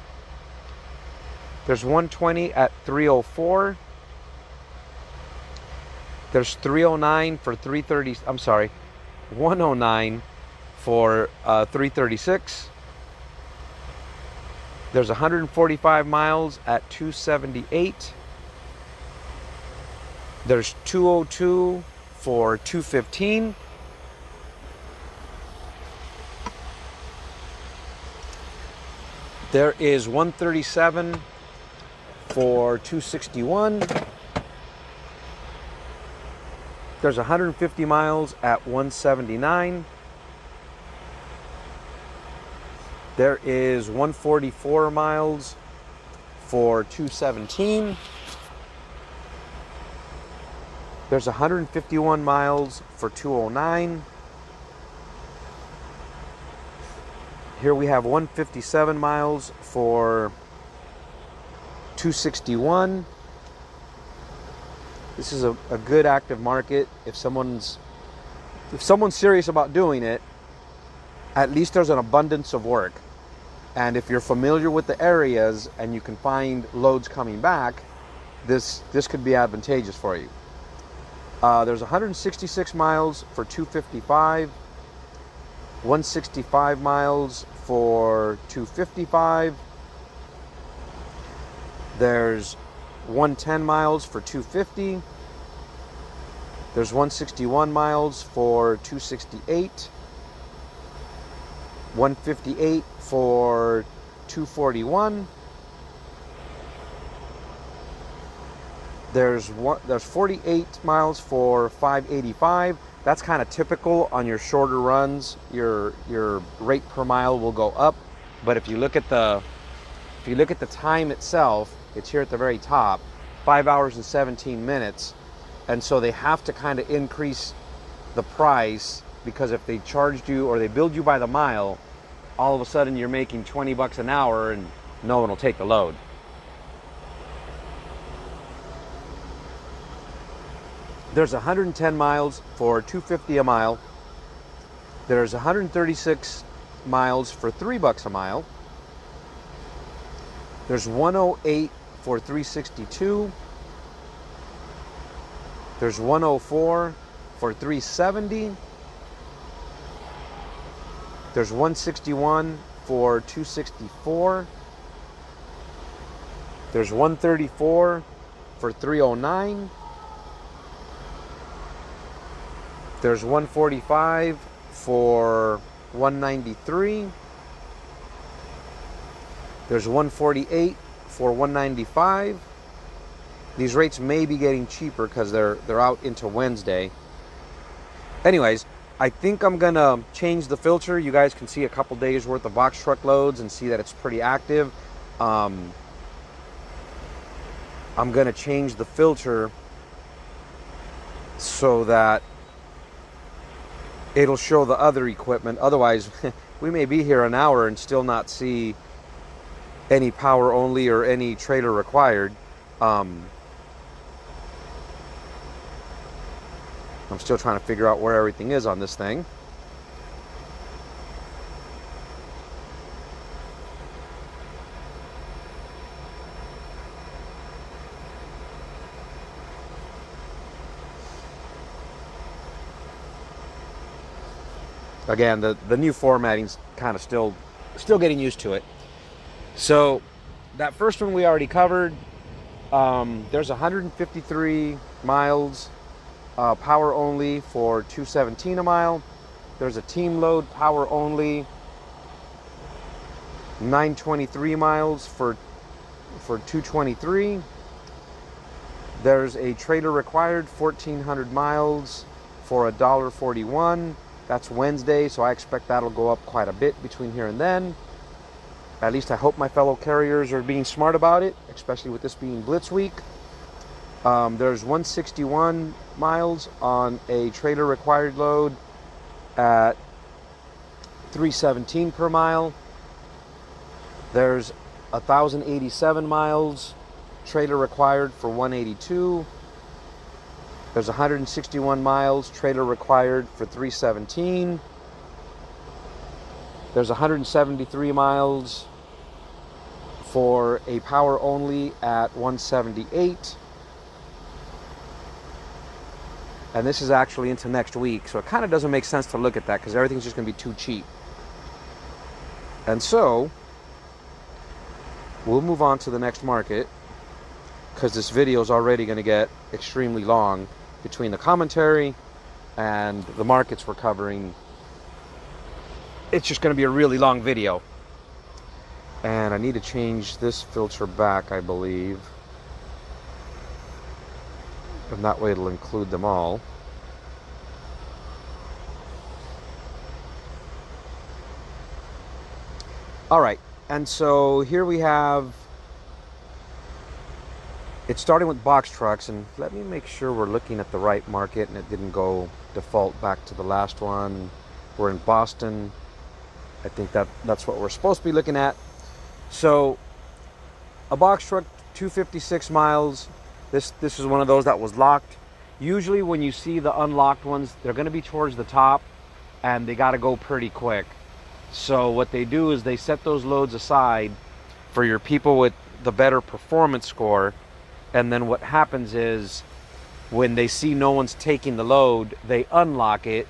S1: There's 120 at $304. There's 309 for $330. I'm sorry, 109 for $336. There's 145 miles at $278. There's 202 for $215. There is 137 for $261. There's 150 miles at $179. There is 144 miles for $217. There's 151 miles for $209. Here we have 157 miles for $261. This is a good active market. If someone's serious about doing it, at least there's an abundance of work. And if you're familiar with the areas and you can find loads coming back, this could be advantageous for you. There's 166 miles for $255. 165 miles for $255. There's 110 miles for $250. There's 161 miles for $268. 158 for $241. There's 48 miles for $585. That's kind of typical on your shorter runs. Your rate per mile will go up, but if you look at the time itself, it's here at the very top, 5 hours and 17 minutes. And so they have to kind of increase the price, because if they charged you or they billed you by the mile, all of a sudden you're making 20 bucks an hour and no one will take the load. There's 110 miles for $250 a mile. There's 136 miles for $3 a mile. There's 108 for $362. There's 104 for $370. There's 161 for 264. There's 134 for 309. There's 145 for 193. There's 148 for 195. These rates may be getting cheaper because they're out into Wednesday. Anyways, I think I'm gonna change the filter. You guys can see a couple days worth of box truck loads and see that it's pretty active. I'm gonna change the filter so that it'll show the other equipment. Otherwise, we may be here an hour and still not see any power only or any trailer required. I'm still trying to figure out where everything is on this thing. Again, the new formatting's kind of still getting used to it. So that first one we already covered. There's 153 miles power only for 217 a mile. There's a team load power only 923 miles for 223. There's a trailer required 1,400 miles for $1.41. That's Wednesday, so I expect that'll go up quite a bit between here and then. At least I hope my fellow carriers are being smart about it, especially with this being Blitz Week. There's 161 miles on a trailer required load at $3.17 per mile. There's 1,087 miles trailer required for $182. There's 161 miles trailer required for $3.17. There's 173 miles for a power only at $178. And this is actually into next week, so it kind of doesn't make sense to look at that because everything's just going to be too cheap. And so we'll move on to the next market because this video is already going to get extremely long between the commentary and the markets we're covering. It's just going to be a really long video. And I need to change this filter back, I believe. And that way it'll include them all. All right, and so here we have, it's starting with box trucks, and let me make sure we're looking at the right market and it didn't go default back to the last one. We're in Boston. I think that's what we're supposed to be looking at. So a box truck, 256 miles. This is one of those that was locked. Usually when you see the unlocked ones, they're going to be towards the top and they got to go pretty quick. So what they do is they set those loads aside for your people with the better performance score. And then what happens is when they see no one's taking the load, they unlock it.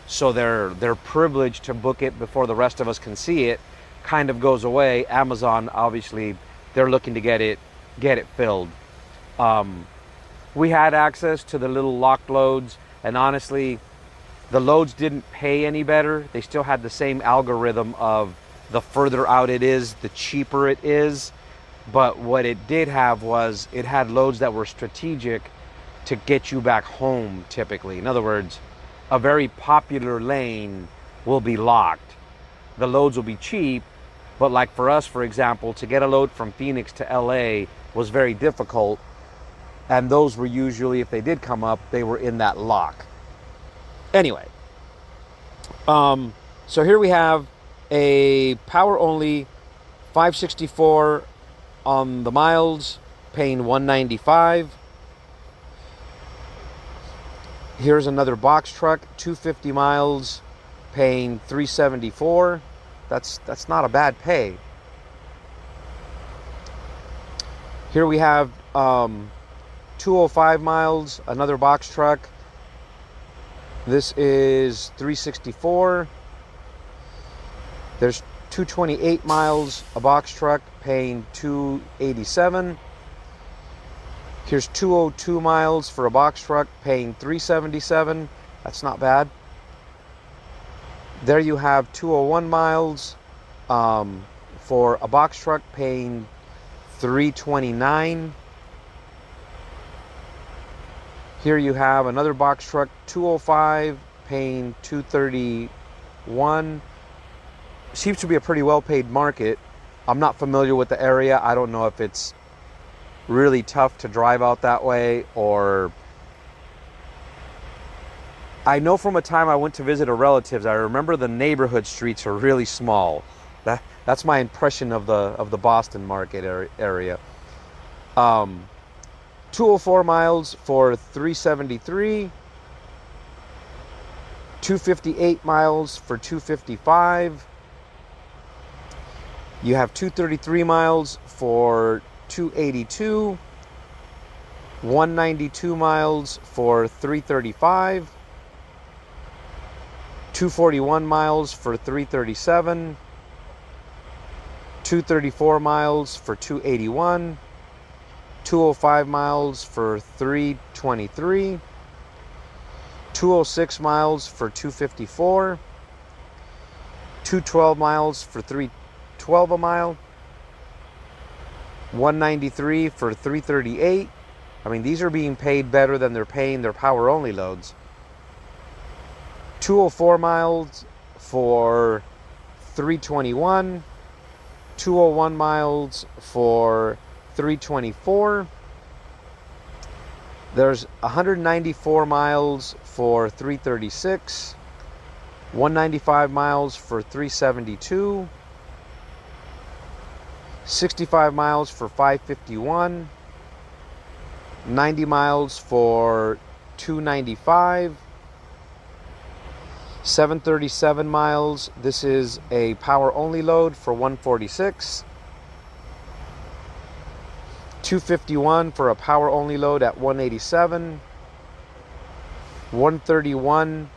S1: So their privilege to book it before the rest of us can see it kind of goes away. Amazon, obviously, they're looking to get it filled. We had access to the little locked loads, and honestly, the loads didn't pay any better. They still had the same algorithm of the further out it is, the cheaper it is. But what it did have was it had loads that were strategic to get you back home typically. In other words, a very popular lane will be locked. The loads will be cheap, but like for us, for example, to get a load from Phoenix to LA was very difficult. And those were usually, if they did come up, they were in that lock. Anyway, so here we have a power only 564 on the miles, paying $195. Here's another box truck, 250 miles, paying $374. That's not a bad pay. Here we have 205 miles, another box truck. This is $364. There's 228 miles, a box truck paying $287. Here's 202 miles for a box truck paying $377. That's not bad. There you have 201 miles for a box truck paying $329. Here you have another box truck, 205, paying $231. Seems to be a pretty well-paid market. I'm not familiar with the area. I don't know if it's really tough to drive out that way, or I know from a time I went to visit a relative, I remember the neighborhood streets are really small. That's my impression of the Boston market area. 204 miles for $373. 258 miles for $255. You have 233 miles for $282. 192 miles for $335. 241 miles for $337. 234 miles for $281. 205 miles for $323. 206 miles for $254. 212 miles for $312 a mile. 193 for $338. I mean, these are being paid better than they're paying their power only loads. 204 miles for $321. 201 miles for $324. There's 194 miles for $336. 195 miles for $372. 65 miles for $551. 90 miles for $295. 737 miles. This is a power only load for $146. 251 for a power only load at $187. 131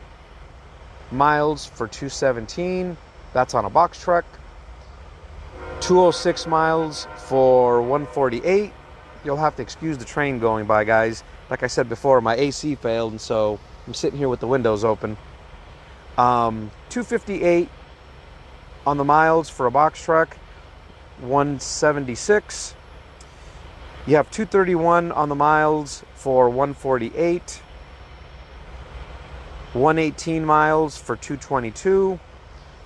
S1: miles for $217. That's on a box truck. 206 miles for $148. You'll have to excuse the train going by, guys. Like I said before, my AC failed, and so I'm sitting here with the windows open. 258 on the miles for a box truck. 176. You have 231 on the miles for $148. 118 miles for $222.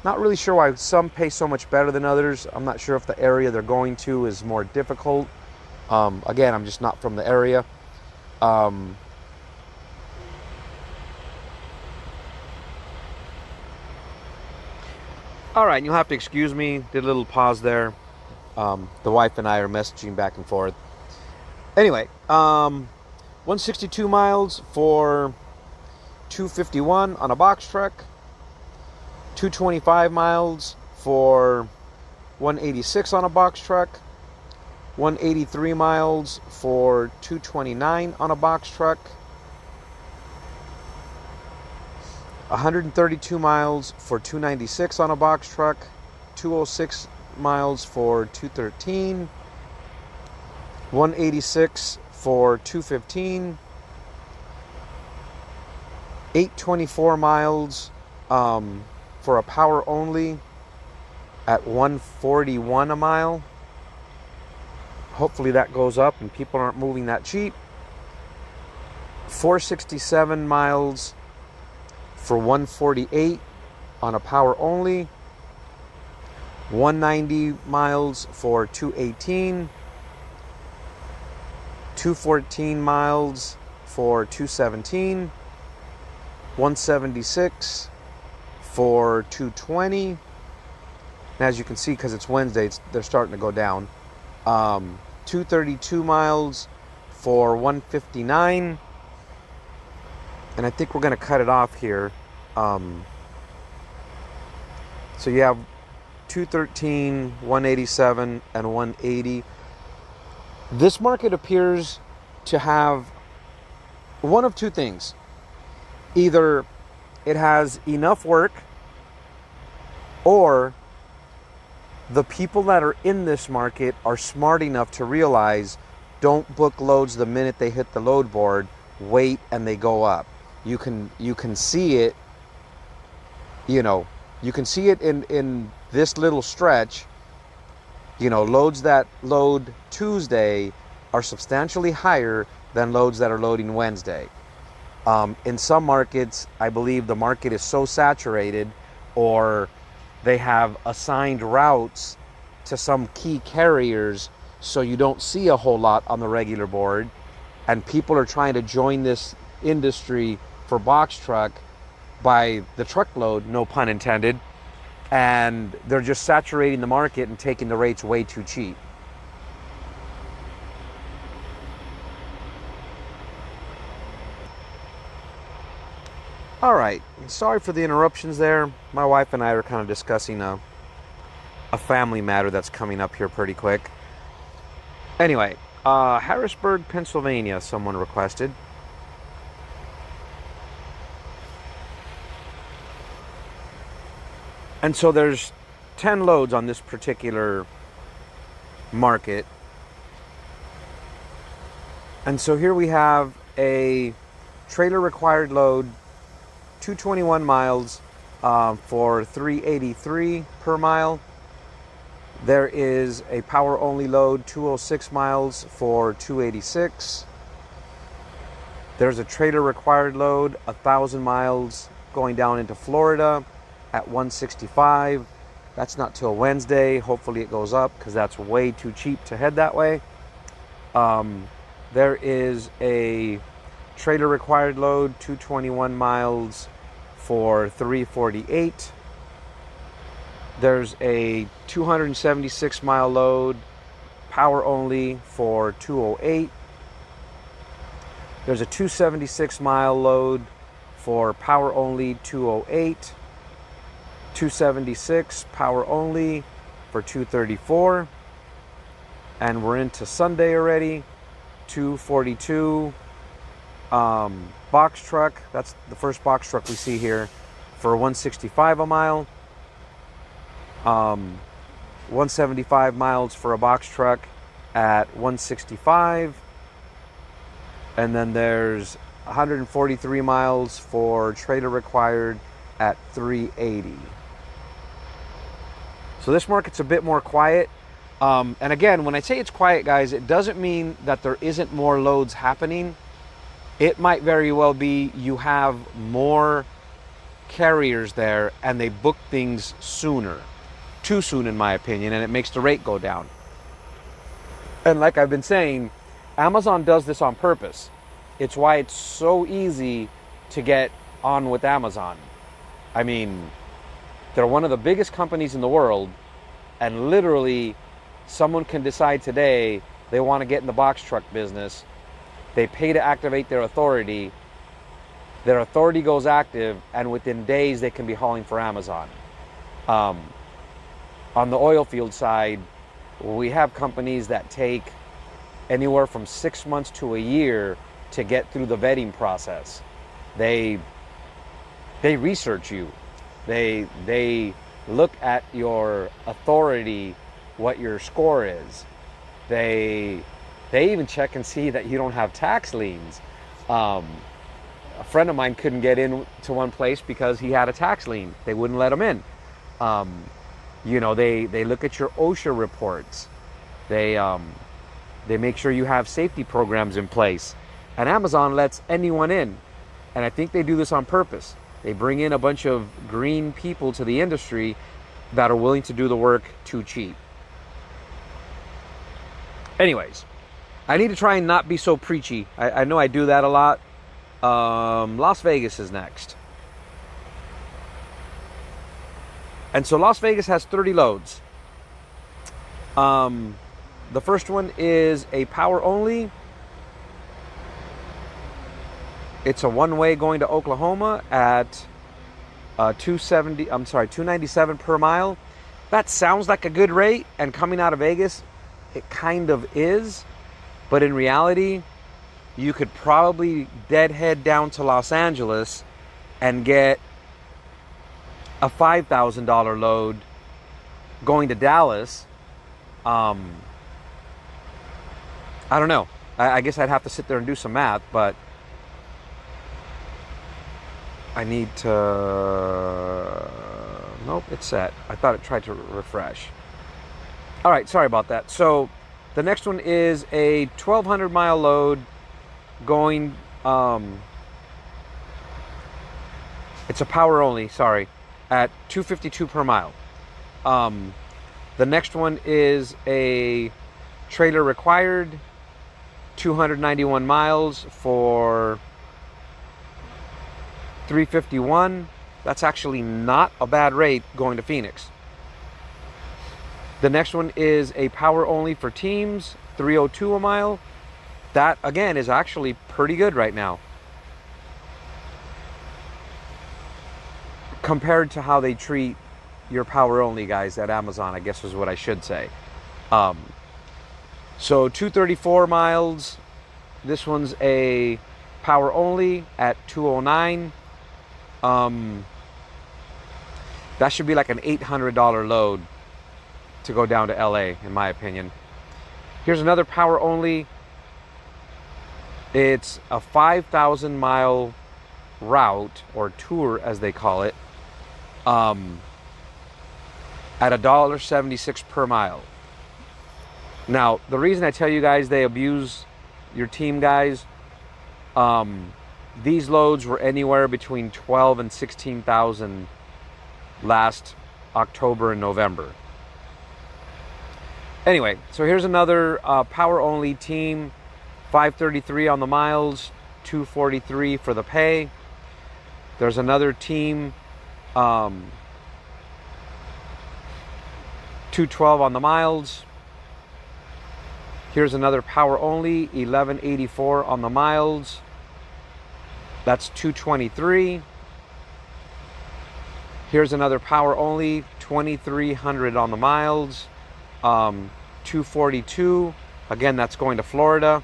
S1: Not really sure why some pay so much better than others. I'm not sure if the area they're going to is more difficult. Again, I'm just not from the area. All right, you'll have to excuse me. Did a little pause there. The wife and I are messaging back and forth. Anyway, 162 miles for $251 on a box truck. 225 miles for $186 on a box truck. 183 miles for $229 on a box truck. 132 miles for $296 on a box truck. 206 miles for $213. 186 for $215. 824 miles for a power only at $141 a mile. Hopefully that goes up and people aren't moving that cheap. 467 miles for $148 on a power only. 190 miles for $218. 214 miles for $217. 176 for $220. And as you can see, because it's Wednesday, they're starting to go down. 232 miles for $159. And I think we're going to cut it off here. So you have 213, 187, and 180. This market appears to have one of two things. Either it has enough work, or The people that are in this market are smart enough to realize, don't book loads the minute they hit the load board. Wait, and they go up. You can see it. You can see it in this little stretch. Loads that load Tuesday are substantially higher than loads that are loading Wednesday. In some markets, I believe the market is so saturated, or they have assigned routes to some key carriers, so you don't see a whole lot on the regular board, and people are trying to join this industry for box truck by the truckload, no pun intended, and they're just saturating the market and taking the rates way too cheap. All right, sorry for the interruptions there. My wife and I are kind of discussing a family matter that's coming up here pretty quick. Anyway, Harrisburg, Pennsylvania, someone requested. And so there's 10 loads on this particular market. And so here we have a trailer required load, 221 miles for $383 per mile. There is a power only load, 206 miles for $286. There's a trailer required load, 1,000 miles going down into Florida at $165. That's not till Wednesday. Hopefully it goes up, because that's way too cheap to head that way. There is a trailer required load, 221 miles for $348. There's a 276 mile load, power only, for $208. There's a 276 mile load for power only, $208. 276 power only for $234. And we're into Sunday already. 242 box truck. That's the first box truck we see here, for $165 a mile. 175 miles for a box truck at $165. And then there's 143 miles for trailer required at $380. So this market's a bit more quiet. And again, when I say it's quiet, guys, it doesn't mean that there isn't more loads happening. It might very well be you have more carriers there and they book things sooner. Too soon, in my opinion, and it makes the rate go down. And like I've been saying, Amazon does this on purpose. It's why it's so easy to get on with Amazon. I mean, they're one of the biggest companies in the world, and literally someone can decide today they want to get in the box truck business. They pay to activate their authority. Their authority goes active, and within days they can be hauling for Amazon. On the oil field side, we have companies that take anywhere from 6 months to a year to get through the vetting process. They research you. They look at your authority, what your score is. They even check and see that you don't have tax liens. A friend of mine couldn't get in to one place because he had a tax lien. They wouldn't let him in. They look at your OSHA reports. They make sure you have safety programs in place. And Amazon lets anyone in. And I think they do this on purpose. They bring in a bunch of green people to the industry that are willing to do the work too cheap. Anyways, I need to try and not be so preachy. I know I do that a lot. Las Vegas is next. And so Las Vegas has 30 loads. The first one is a power only. It's a one-way going to Oklahoma at $297 per mile. That sounds like a good rate, and coming out of Vegas, it kind of is. But in reality, you could probably deadhead down to Los Angeles and get a $5,000 load going to Dallas, I don't know. I guess I'd have to sit there and do some math, but I need to... Nope, it's set. I thought it tried to refresh. All right, sorry about that. So the next one is a 1,200 mile load going... it's a power only, sorry, at $252 per mile. The next one is a trailer required, 291 miles for $351. That's actually not a bad rate going to Phoenix. The next one is a power only for teams, $302 a mile. That again is actually pretty good right now compared to how they treat your power only guys at Amazon, I guess is what I should say. So 234 miles. This one's a power only at 209. That should be like an $800 load to go down to LA, in my opinion. Here's another power only. It's a 5,000 mile route, or tour as they call it, at $1.76 per mile. Now, the reason I tell you guys they abuse your team guys, these loads were anywhere between 12 and 16,000 last October and November. Anyway, so here's another power only team, 533 on the miles, 243 for the pay. There's another team, 212 on the miles. Here's another power only, 1184 on the miles. That's 223. Here's another power only, 2300 on the miles, 242. Again, that's going to Florida.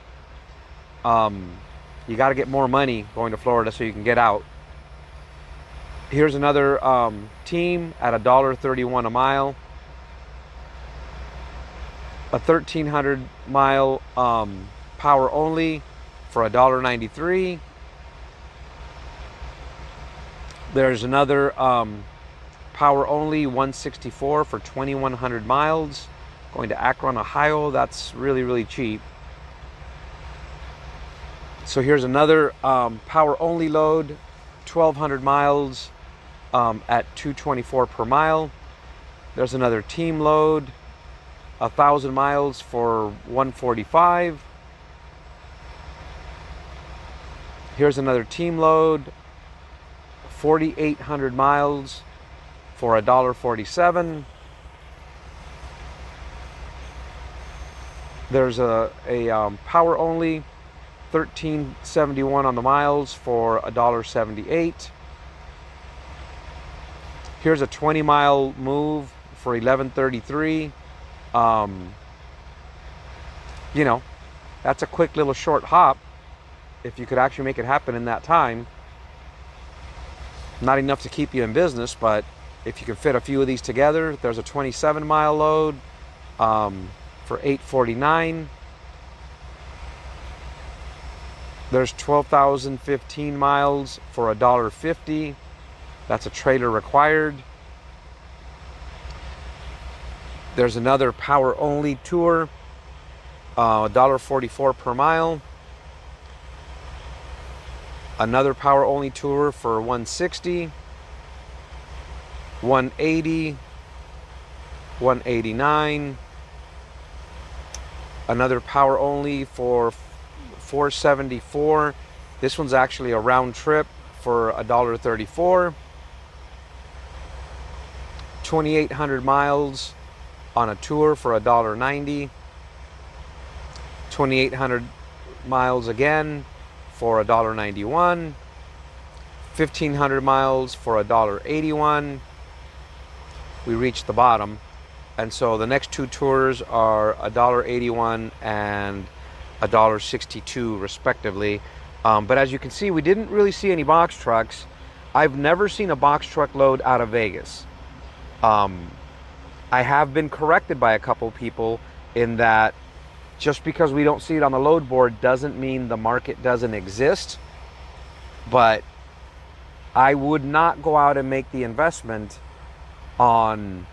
S1: You got to get more money going to Florida so you can get out. Here's another team at $1.31 a mile. A 1,300 mile power only for $1.93. There's another power only 164 for 2,100 miles going to Akron, Ohio. That's really, really cheap. So here's another power only load, 1,200 miles at $224 per mile. There's another team load, 1,000 miles for $145. Here's another team load, 4,800 miles for $1.47. There's a power only, 1,371 on the miles for $1.78. Here's a 20 mile move for $11.33. You know, that's a quick little short hop if you could actually make it happen in that time. Not enough to keep you in business, but if you can fit a few of these together. There's a 27 mile load for $8.49. There's 12,015 miles for $1.50. That's a trailer required. There's another power only tour, $1.44 per mile. Another power only tour for $160, $180, $189. Another power only for $474. This one's actually a round trip for $1.34. 2,800 miles on a tour for $1.90. 2,800 miles again for $1.91. 1,500 miles for $1.81. We reached the bottom, and so the next two tours are $1.81 and $1.62 respectively. But as you can see, we didn't really see any box trucks. I've never seen a box truck load out of Vegas. I have been corrected by a couple people in that just because we don't see it on the load board doesn't mean the market doesn't exist. But I would not go out and make the investment on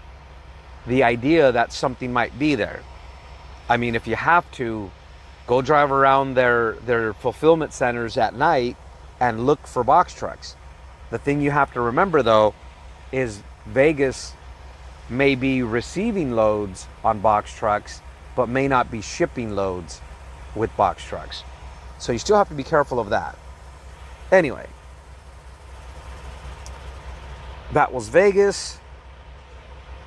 S1: the idea that something might be there. I mean, if you have to, go drive around their fulfillment centers at night and look for box trucks. The thing you have to remember, though, is Vegas may be receiving loads on box trucks, but may not be shipping loads with box trucks. So you still have to be careful of that. Anyway, that was Vegas.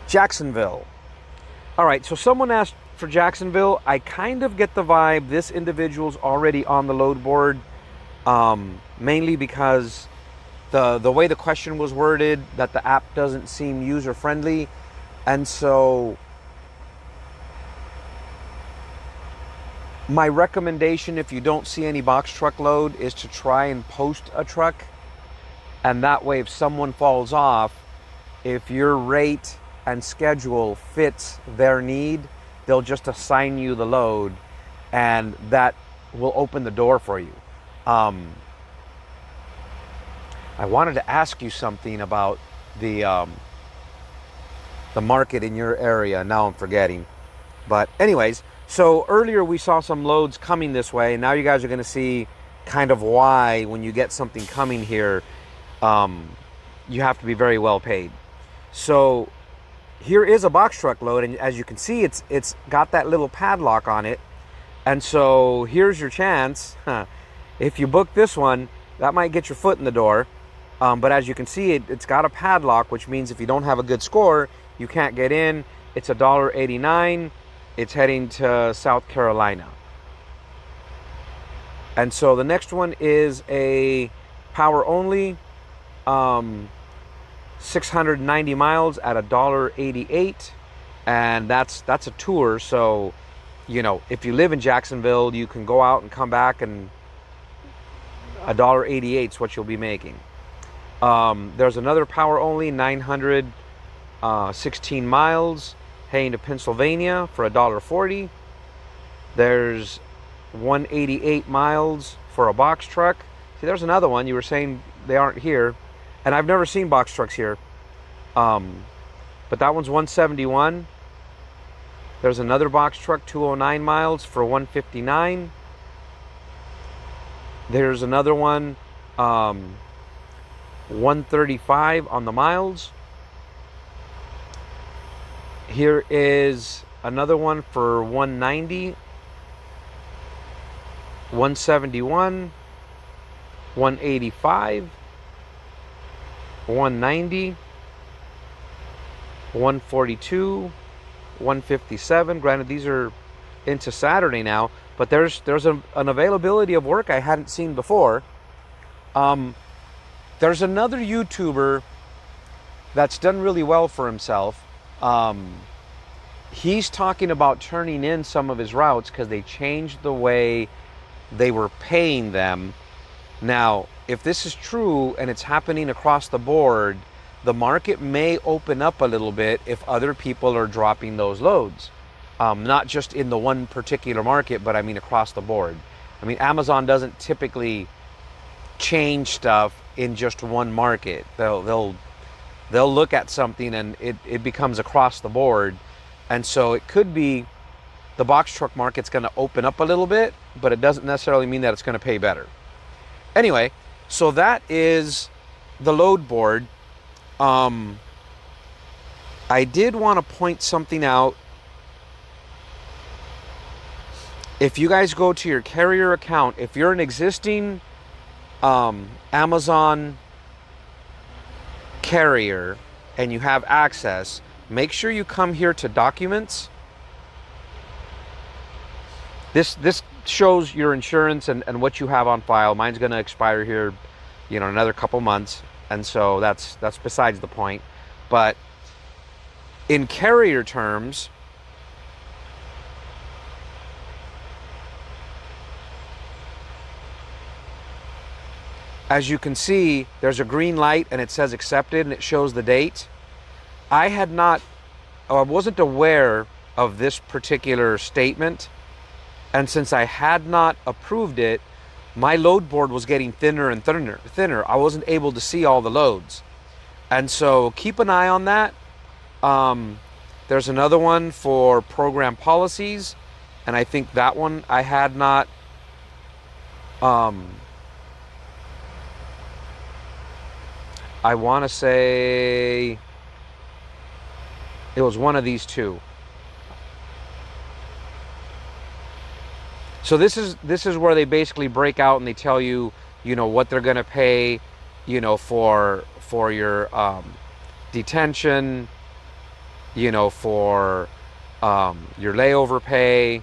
S1: Jacksonville. All right, so someone asked for Jacksonville. I kind of get the vibe this individual's already on the load board, mainly because the way the question was worded, that the app doesn't seem user-friendly. And so my recommendation, if you don't see any box truck load, is to try and post a truck. And that way, if someone falls off, if your rate and schedule fits their need, they'll just assign you the load, and that will open the door for you. I wanted to ask you something about the market in your area. Now I'm forgetting. But anyways, so earlier we saw some loads coming this way. Now you guys are going to see kind of why when you get something coming here, you have to be very well paid. So here is a box truck load, and as you can see, it's got that little padlock on it. And so here's your chance. If you book this one, that might get your foot in the door. But as you can see, it's got a padlock, which means if you don't have a good score, you can't get in. It's $1.89. It's heading to South Carolina. And so the next one is a power only, 690 miles at $1.88, and that's a tour. So, you know, if you live in Jacksonville, you can go out and come back, and $1.88 is what you'll be making. There's another power only, 916 miles, heading to Pennsylvania for $1.40. There's 188 miles for a box truck. See, there's another one. You were saying they aren't here, and I've never seen box trucks here. But that one's 171. There's another box truck, 209 miles for 159. There's another one, 135 on the miles. Here is another one for 190, 171, 185, 190, 142, 157. Granted, these are into Saturday now, but there's an availability of work I hadn't seen before. There's another YouTuber that's done really well for himself. He's talking about turning in some of his routes because they changed the way they were paying them. Now, if this is true and it's happening across the board, the market may open up a little bit if other people are dropping those loads. Not just in the one particular market, but I mean across the board. I mean, Amazon doesn't typically change stuff in just one market. They'll look at something and it becomes across the board. And so it could be the box truck market's going to open up a little bit, but it doesn't necessarily mean that it's going to pay better. Anyway, so that is the load board. I did want to point something out. If you guys go to your carrier account, if you're an existing Amazon carrier and you have access, make sure you come here to documents. This shows your insurance and what you have on file. Mine's going to expire here, you know, another couple months, and so that's besides the point. But in carrier terms, as you can see, there's a green light and it says accepted and it shows the date. I had not wasn't aware of this particular statement, and since I had not approved it, my load board was getting thinner and thinner. I wasn't able to see all the loads. And so keep an eye on that. There's another one for program policies, and I think that one I had not I want to say it was one of these two. So this is where they basically break out and they tell you, you know, what they're going to pay, you know, for your detention, you know, for your layover pay,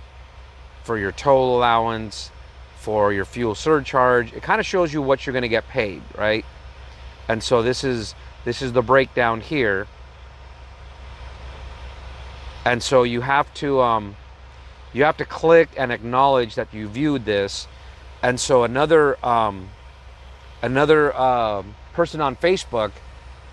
S1: for your toll allowance, for your fuel surcharge. It kind of shows you what you're going to get paid, right? And so this is the breakdown here. And so you have to click and acknowledge that you viewed this. And so another person on Facebook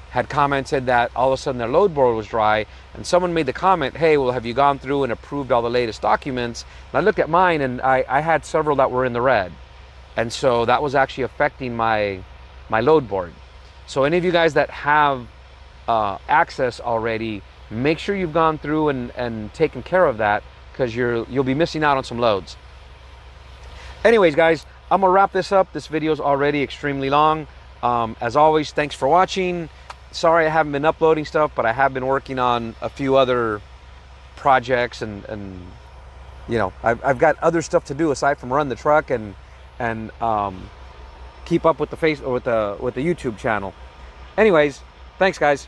S1: had commented that all of a sudden their load board was dry, and someone made the comment, hey, well, have you gone through and approved all the latest documents? And I looked at mine, and I had several that were in the red. And so that was actually affecting my load board. So any of you guys that have access already, make sure you've gone through and taken care of that, because you'll be missing out on some loads. Anyways, guys, I'm gonna wrap this up. This video is already extremely long. As always, thanks for watching. Sorry I haven't been uploading stuff, but I have been working on a few other projects, and you know, I've got other stuff to do aside from run the truck and keep up with the YouTube channel. Anyways, thanks, guys.